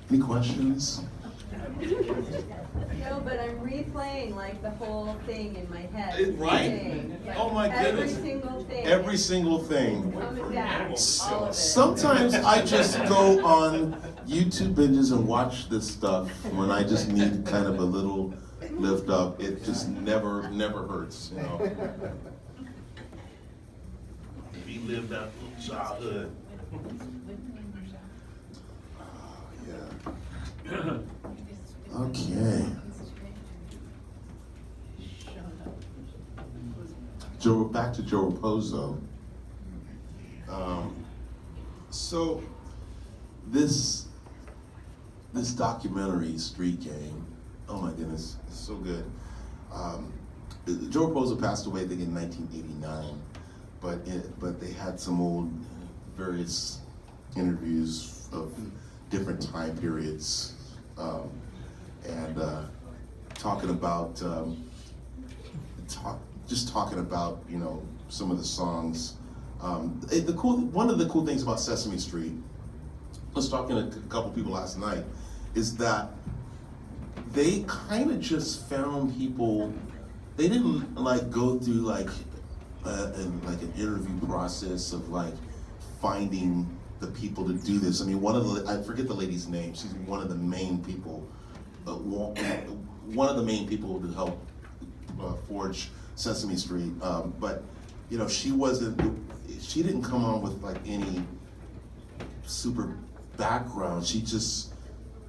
Any questions? No, but I'm replaying like the whole thing in my head. Right? Like, Oh my goodness. Every single thing. Every single thing. Coming down, all of it. Sometimes I just go on YouTube binges and watch this stuff when I just need kind of a little lift up. It just never hurts, you know. Relive that little childhood. Yeah. Okay. Back to Joe Raposo. So this documentary, Street Gang, oh my goodness, it's so good. Joe Raposo passed away, I think, in 1989, but they had some old various interviews of different time periods, and talking about just talking about, you know, some of the songs. One of the cool things about Sesame Street, I was talking to a couple people last night, is that they kind of just found people. They didn't like go through like an interview process of like finding the people to do this. I mean, I forget the lady's name. She's one of the main people, one of the main people to help forge Sesame Street. But you know, she didn't come on with like any super background. She just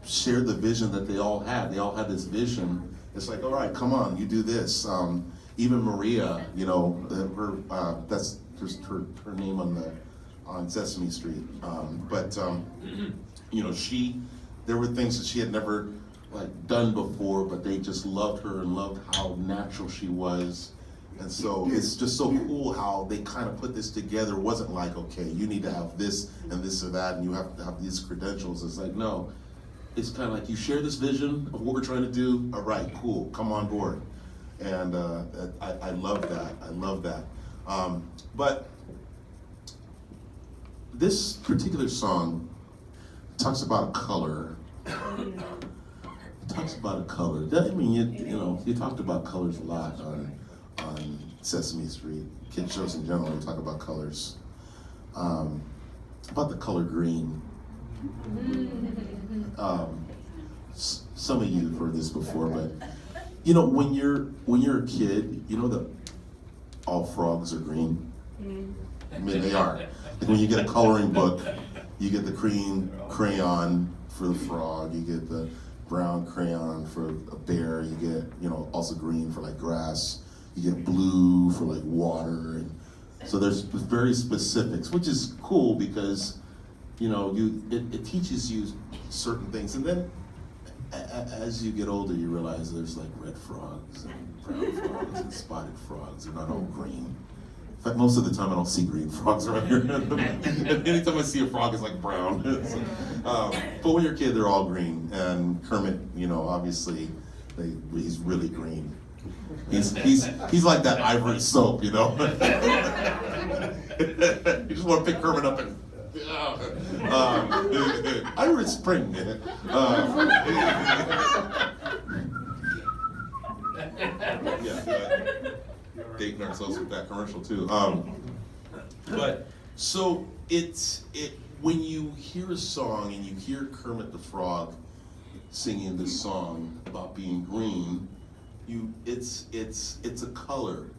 shared the vision that they all had. They all had this vision. It's like, all right, come on, you do this. Even Maria, you know, that's just her name on Sesame Street. You know, there were things that she had never like done before, but they just loved her and loved how natural she was. And so it's just so cool how they kind of put this together. It wasn't like, okay, you need to have this and this or that, and you have to have these credentials. It's like, no, it's kind of like you share this vision of what we're trying to do. All right, cool, come on board. And I love that. I love that. But this particular song talks about color. It talks about a color. I mean, you know, you talked about colors a lot on Sesame Street. Kid shows in general, we talk about colors. About the color green. Some of you have heard this before, but you know, when you're a kid, you know that all frogs are green. I mean, they are. Like when you get a coloring book, you get the green crayon for the frog, you get the brown crayon for a bear, you get, you know, also green for like grass, you get blue for like water, and so there's very specifics, which is cool because, you know, it teaches you certain things, and then as you get older, you realize there's like red frogs and brown frogs and spotted frogs. They're not all green. In fact, most of the time I don't see green frogs around here. Anytime I see a frog, it's like brown. So, but when you're a kid, they're all green. And Kermit, you know, obviously, he's really green. He's like that ivory soap, you know. You just want to pick Kermit up and. Irish Spring. Dating ourselves with that commercial too. But so when you hear a song and you hear Kermit the Frog singing this song about being green, it's a color.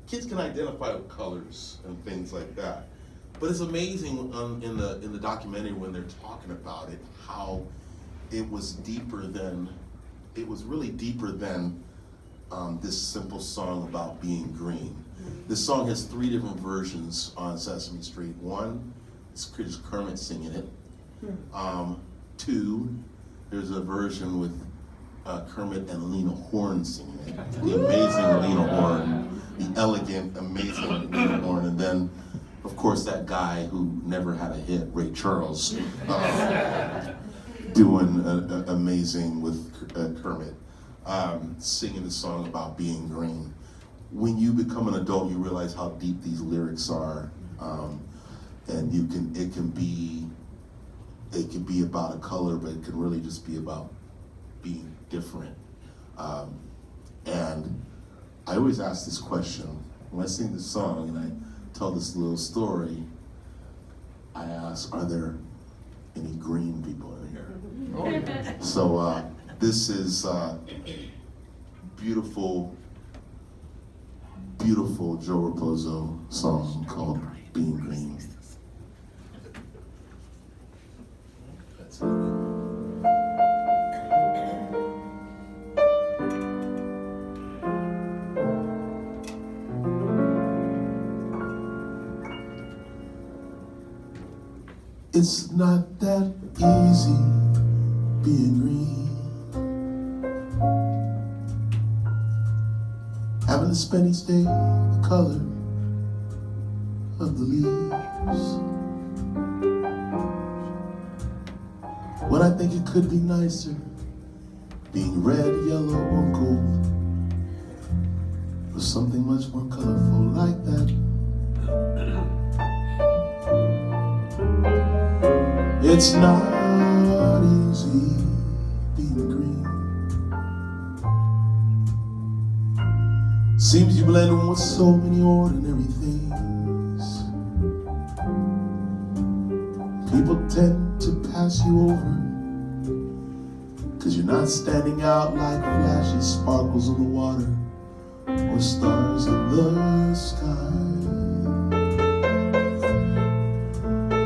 Kids can identify with colors and things like that. But it's amazing in the documentary when they're talking about it, how it was really deeper than this simple song about being green. This song has 3 different versions on Sesame Street. 1, it's Kermit singing it. 2, there's a version with Kermit and Lena Horne singing it. The amazing Lena Horne, the elegant, amazing Lena Horne, and then of course, that guy who never had a hit, Ray Charles, doing amazing with Kermit, singing the song about being green. When you become an adult, you realize how deep these lyrics are, and it can be about a color, but it can really just be about being different. And I always ask this question when I sing this song, and I tell this little story. I ask, are there any green people in here? Oh, yeah. So this is beautiful, beautiful Joe Raposo song called Being Green. That's it. It's not that easy being green. Having to spend each day the color of the leaves. When I think it could be nicer being red, yellow, or gold. There's something much more colorful like that. It's not easy being green. Seems you blend in with so many ordinary things. People tend to pass you over, 'cause you're not standing out like flashy sparkles on the water or stars in the sky.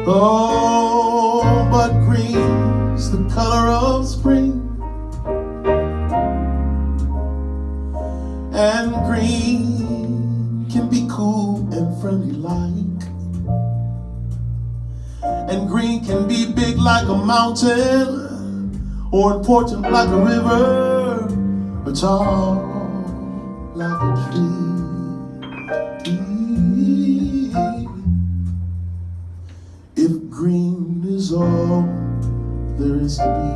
Oh, but green's the color of spring, and green can be cool and friendly like, and green can be big like a mountain, or important like a river, or tall like a tree. If green is all there is to be,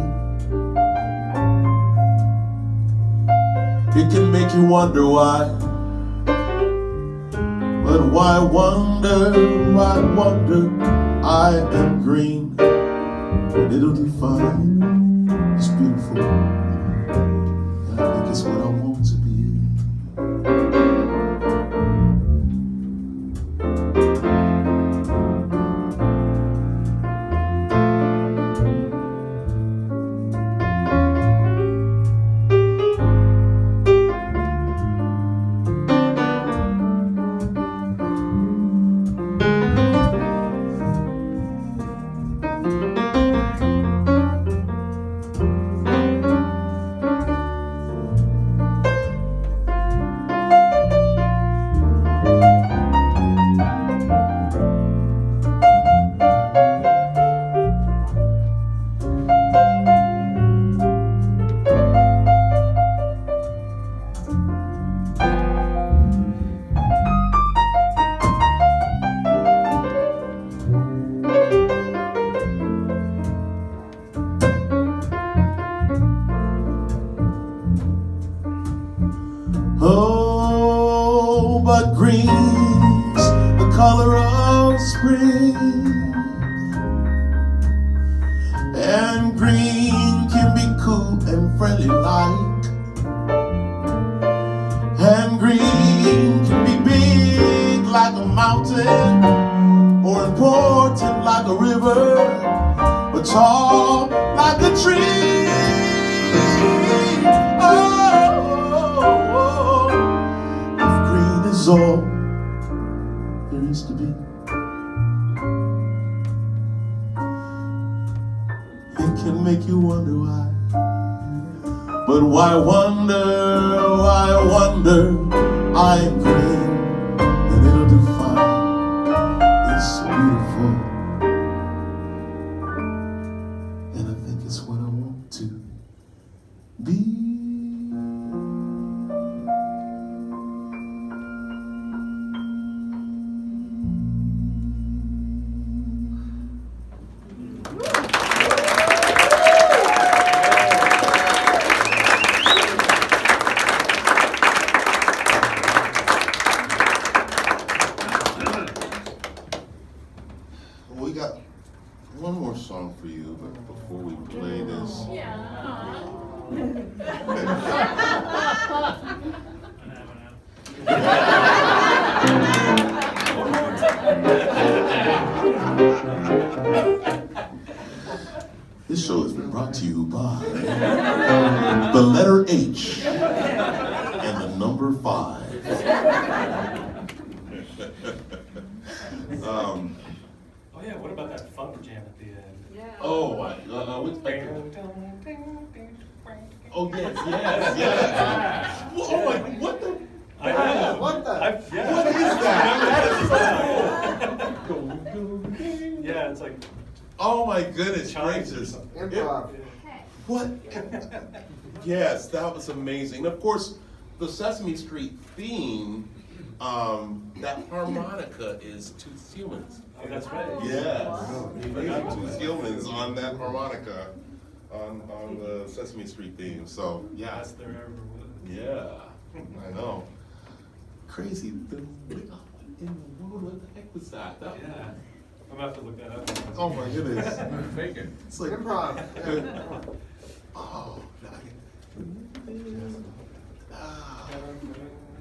it can make you wonder why. But why wonder, I am green, and it'll do fine. It's beautiful, and I think it's what I want to be. Oh, but green's the color of spring, and green can be cool and friendly like, and green can be big like a mountain, or important like a river, or tall like a tree. Is all there is to be. It can make you wonder why. But why wonder, I am green, and it'll do fine. It's beautiful, and I think it's what I want to be. We got one more song for you, but before we play this, this show has been brought to you by the letter H and the number 5. Oh yeah, what about that funk jam at the end? Yeah. Oh, oh yes. Oh my, what the? I know. What the? What is that? Yeah, it's like Oh my goodness chimes or gracious. something. Improv. What? Yes, that was amazing. Of course, the Sesame Street theme, that harmonica is two humans. Oh, that's right. Yes, we got two humans on that harmonica on the Sesame Street theme. So yeah, Best there ever was. yeah, I know. crazy. In the world, what the heck was that? Yeah. I'm gonna have to look that up. Oh my goodness. Fake it. It's like Improv. Oh,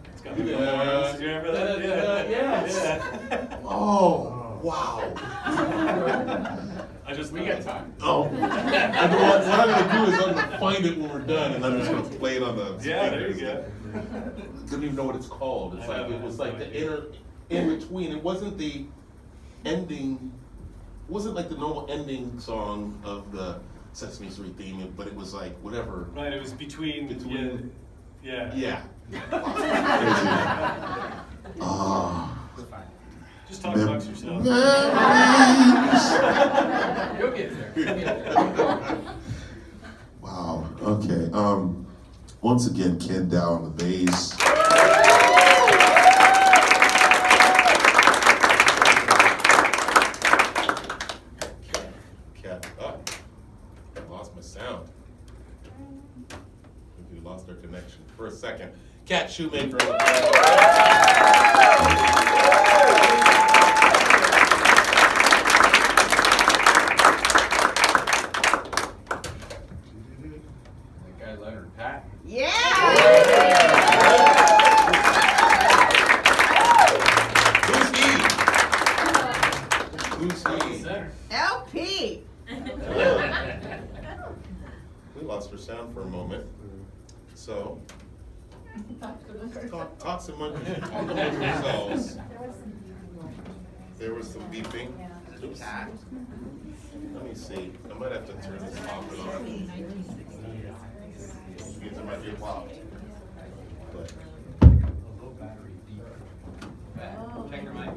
It's got the horns. Do you remember that? Yes. Yeah. oh, wow. I just We got time. Oh, and what I'm gonna do is I'm gonna find it when we're done, and I'm just gonna play it on the. Yeah, there you speakers. go. Couldn't even know what it's called. It's I like know, it was I have like no the idea. in between. It wasn't the ending. It wasn't like the normal ending song of the Sesame Street theme, but it was like whatever. Right, it was between. Between- Yeah. Yeah. Ah. Just talk amongst yourself. Memories. You'll get there. Wow. Okay. Once again, Ken Dow on the bass. Cat. Oh, I lost my sound. We lost our connection for a second. Cat Shoemaker. That guy Leonard, Patton. Who's he? Center. LP. We lost our sound for a moment. So, talk among yourselves. There was some beeping. Oops. Let me see. I might have to turn this off and on. Because it might be blocked. But Check your mic.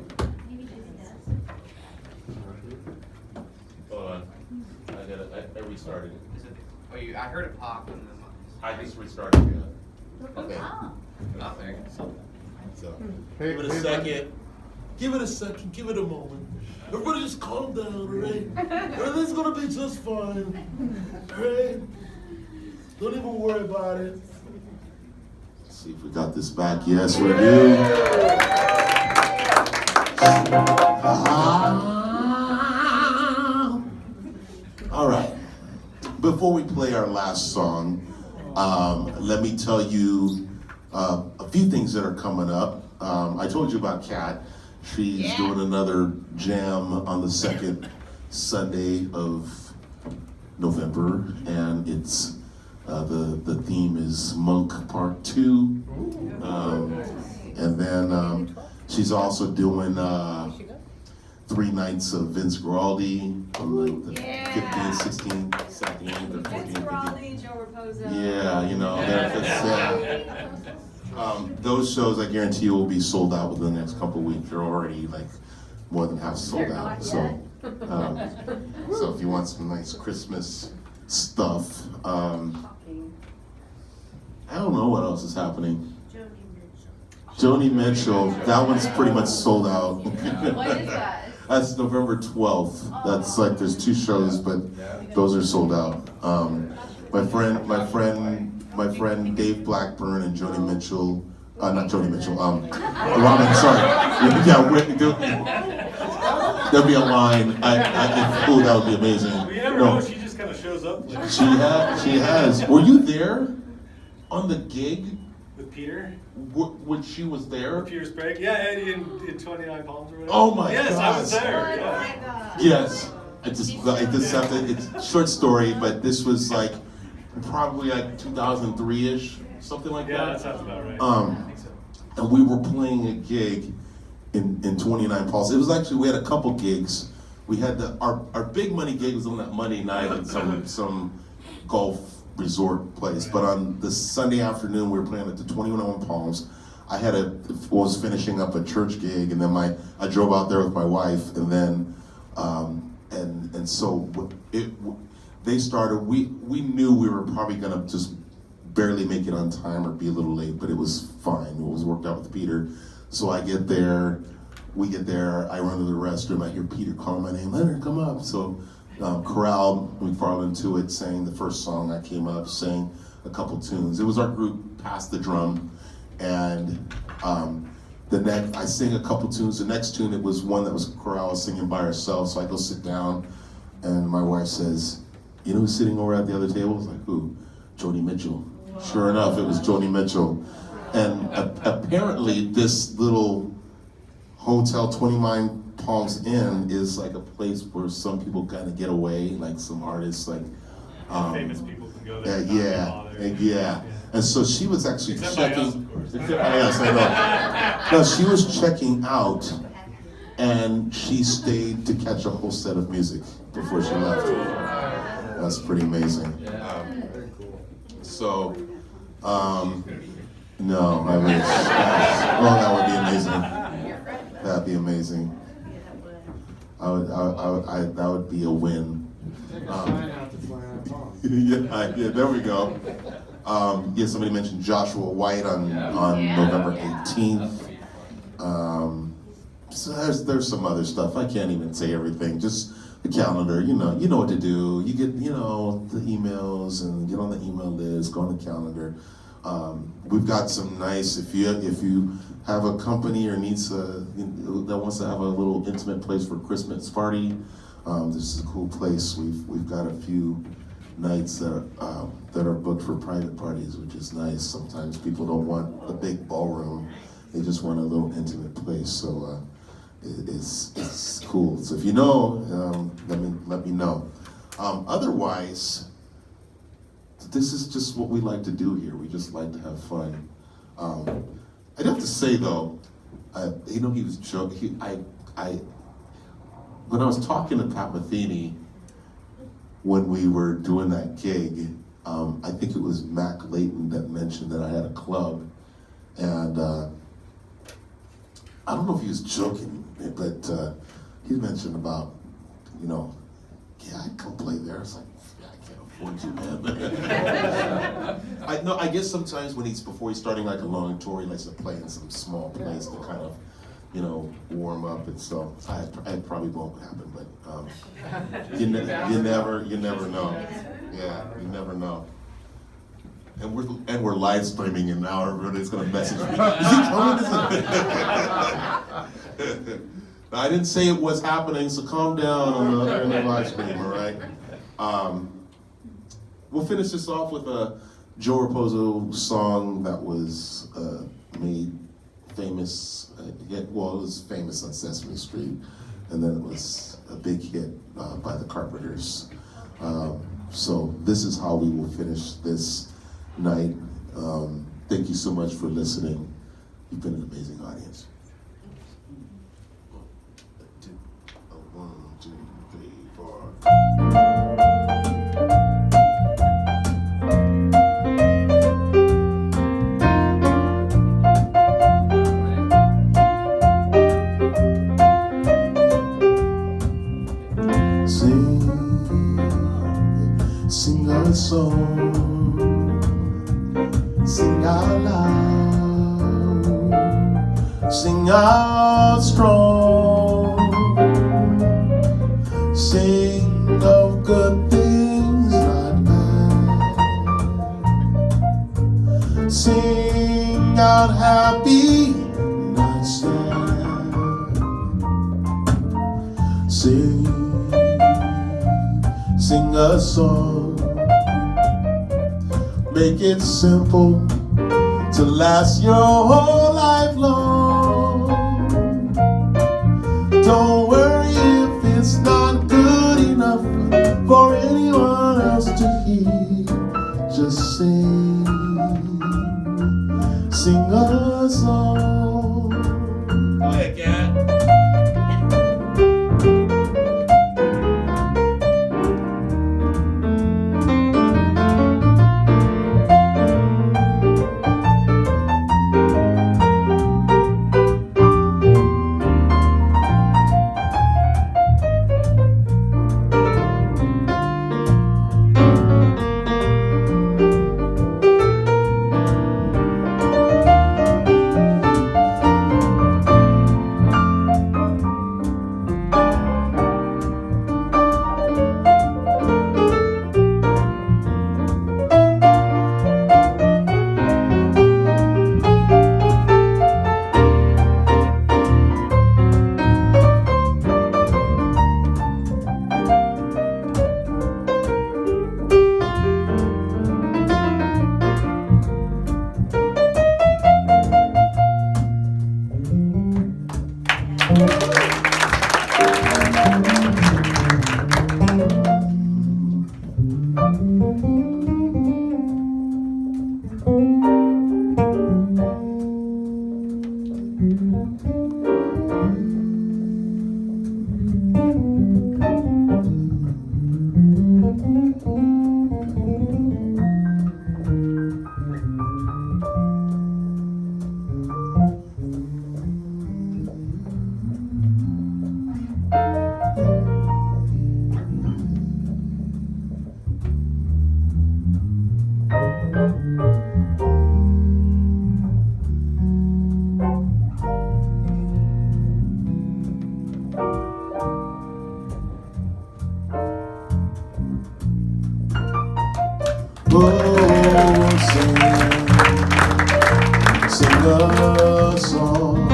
hold on. I restarted. Oh, I heard it pop and then. I just restarted it. Okay. Nothing. So, Hey, give it a hey, second. Give it a second. Give it a moment. Everybody just calm down, all right? Everything's gonna be just fine. All right? Don't even worry about it. Let's see if we got this back. Yes, we do. All right. Before we play our last song, let me tell you a few things that are coming up. I told you about Kat. She's doing another jam on the second Sunday of November, and it's the theme is Monk Part 2. And then she's also doing 3 nights of Vince Guaraldi on like the 15th, 16th, 17th, or 14th. Vince Guaraldi, Joe Raposo. Yeah, you know, those shows I guarantee you will be sold out within the next couple of weeks. They're already like more than half sold They're out. not So, so if you want some nice Christmas stuff, I don't know what else is happening. Joni Mitchell, that one's pretty much sold out. What is that? That's November 12th. That's like, there's 2 shows, but those are sold out. My friend Dave Blackburn and Joni Mitchell, not Joni Mitchell, Robin, sorry. Yeah, there'll be a line. Oh, that would be amazing. Well, you never No. know, she just kind of shows up like, She has. Were you there on the gig with Peter. when she was there? Peter Sprague. Yeah, in 29 Palms or whatever. Oh my Yes, I was gosh. there. Oh Yeah. my God. Yes. I just have to, it's a short story, but this was like probably like 2003-ish, something like Yeah, that that. sounds about right. Um, I think so. And we were playing a gig in 29 Palms. It was actually, we had a couple gigs. We had our big money gig was on that Monday night at some golf resort place. But on the Sunday afternoon, we were playing at the 21 Palms. I was finishing up a church gig, and then I drove out there with my wife, and then and so they started. We knew we were probably gonna just barely make it on time or be a little late, but it was fine. It was worked out with Peter. So I get there, we get there, I run to the restroom, I hear Peter calling my name, Leonard, come up. So Corral McFarland to it, sang the first song. I came up, sang a couple tunes. It was our group, Pass the Drum, and I sing a couple tunes. The next tune, it was one that was chorale singing by herself. So I go sit down, and my wife says, "You know who's sitting over at the other table?" I was like, "Who?" "Joni Mitchell." Sure enough, it was Joni Mitchell. And apparently, this little hotel, 29 Palms Inn, is like a place where some people kind of get away, like some artists, like Famous people can go there. yeah. And so she was actually Except by us, checking. of course. Except by us, I know. No, she was checking out, and she stayed to catch a whole set of music before she left. That's pretty amazing. So, no, I wish. Oh, that would be amazing. That'd be amazing. That would be a win. Yeah, there we go. Yeah, somebody mentioned Joshua White on November 18th. So there's some other stuff. I can't even say everything. Just the calendar. You know what to do. You get the emails and get on the email list. Go on the calendar. We've got some nice. If you have a company or needs that wants to have a little intimate place for Christmas party, this is a cool place. We've got a few nights that are booked for private parties, which is nice. Sometimes people don't want a big ballroom; they just want a little intimate place. So it's cool. So if you know, let me know. Otherwise, this is just what we like to do here. We just like to have fun. I'd have to say though, he was joking. When I was talking to Pat Metheny, when we were doing that gig, I think it was Mac Layton that mentioned that I had a club, and I don't know if he was joking, but he mentioned about, I'd come play there. It's like, yeah, I can't afford you, man. I guess sometimes before he's starting like a long tour, he likes to play in some small place to kind of, warm up, and so I probably won't happen, but you never know. Yeah, you never know. And we're live streaming, and now everybody's gonna message me. Is he coming? I didn't say it was happening, so calm down on the live stream, all right? We'll finish this off with a Joe Raposo song that was made famous. It was famous on Sesame Street, and then it was a big hit by the Carpenters. So this is how we will finish this night. Thank you so much for listening. You've been an amazing audience. 1, 2, 3, 4. Sing a song, sing out loud, sing out strong, sing of good things, not bad, sing out happy, not sad, sing a song. Make it simple to last your whole life long. Don't worry if it's not good enough for anyone else to hear. Just sing a song. Go ahead, Cat. a song,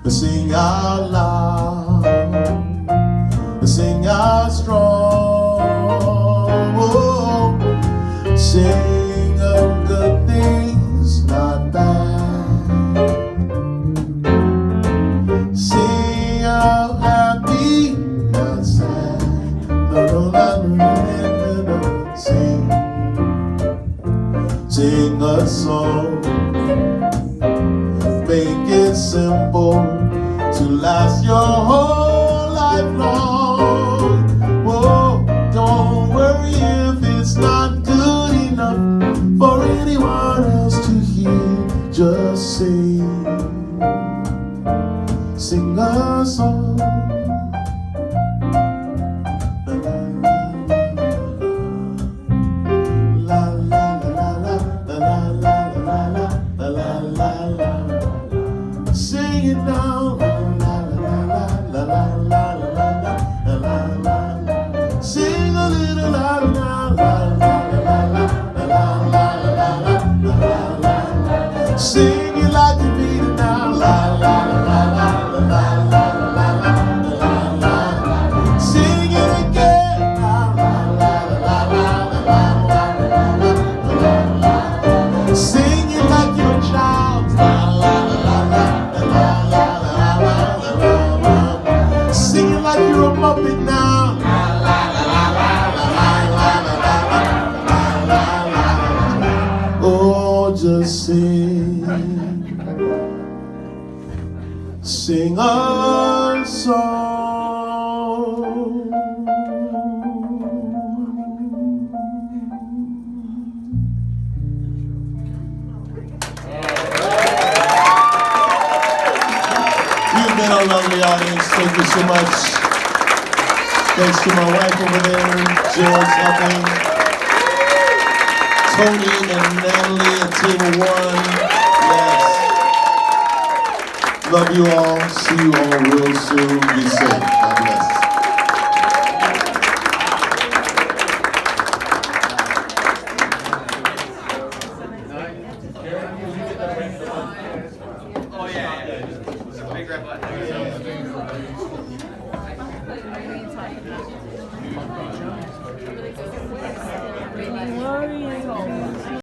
sing out loud, sing out strong, oh, sing of good things, not bad, sing of happy, not sad, sing a song, make it simple to last your whole life long. Whoa, don't worry if it's not good enough for anyone else to hear. Just sing a song. Sing it now, sing a little louder now, sing it like you mean it now, sing it again now, sing it like you're a child. Sing it like you're a Muppet now. Oh, just sing a song. You've been a lovely audience. Thank you so much. Thanks to my wife over there, Jill's helping. Tony and Natalie at Table 1. Yes. Love you all. See you all real soon. Be safe.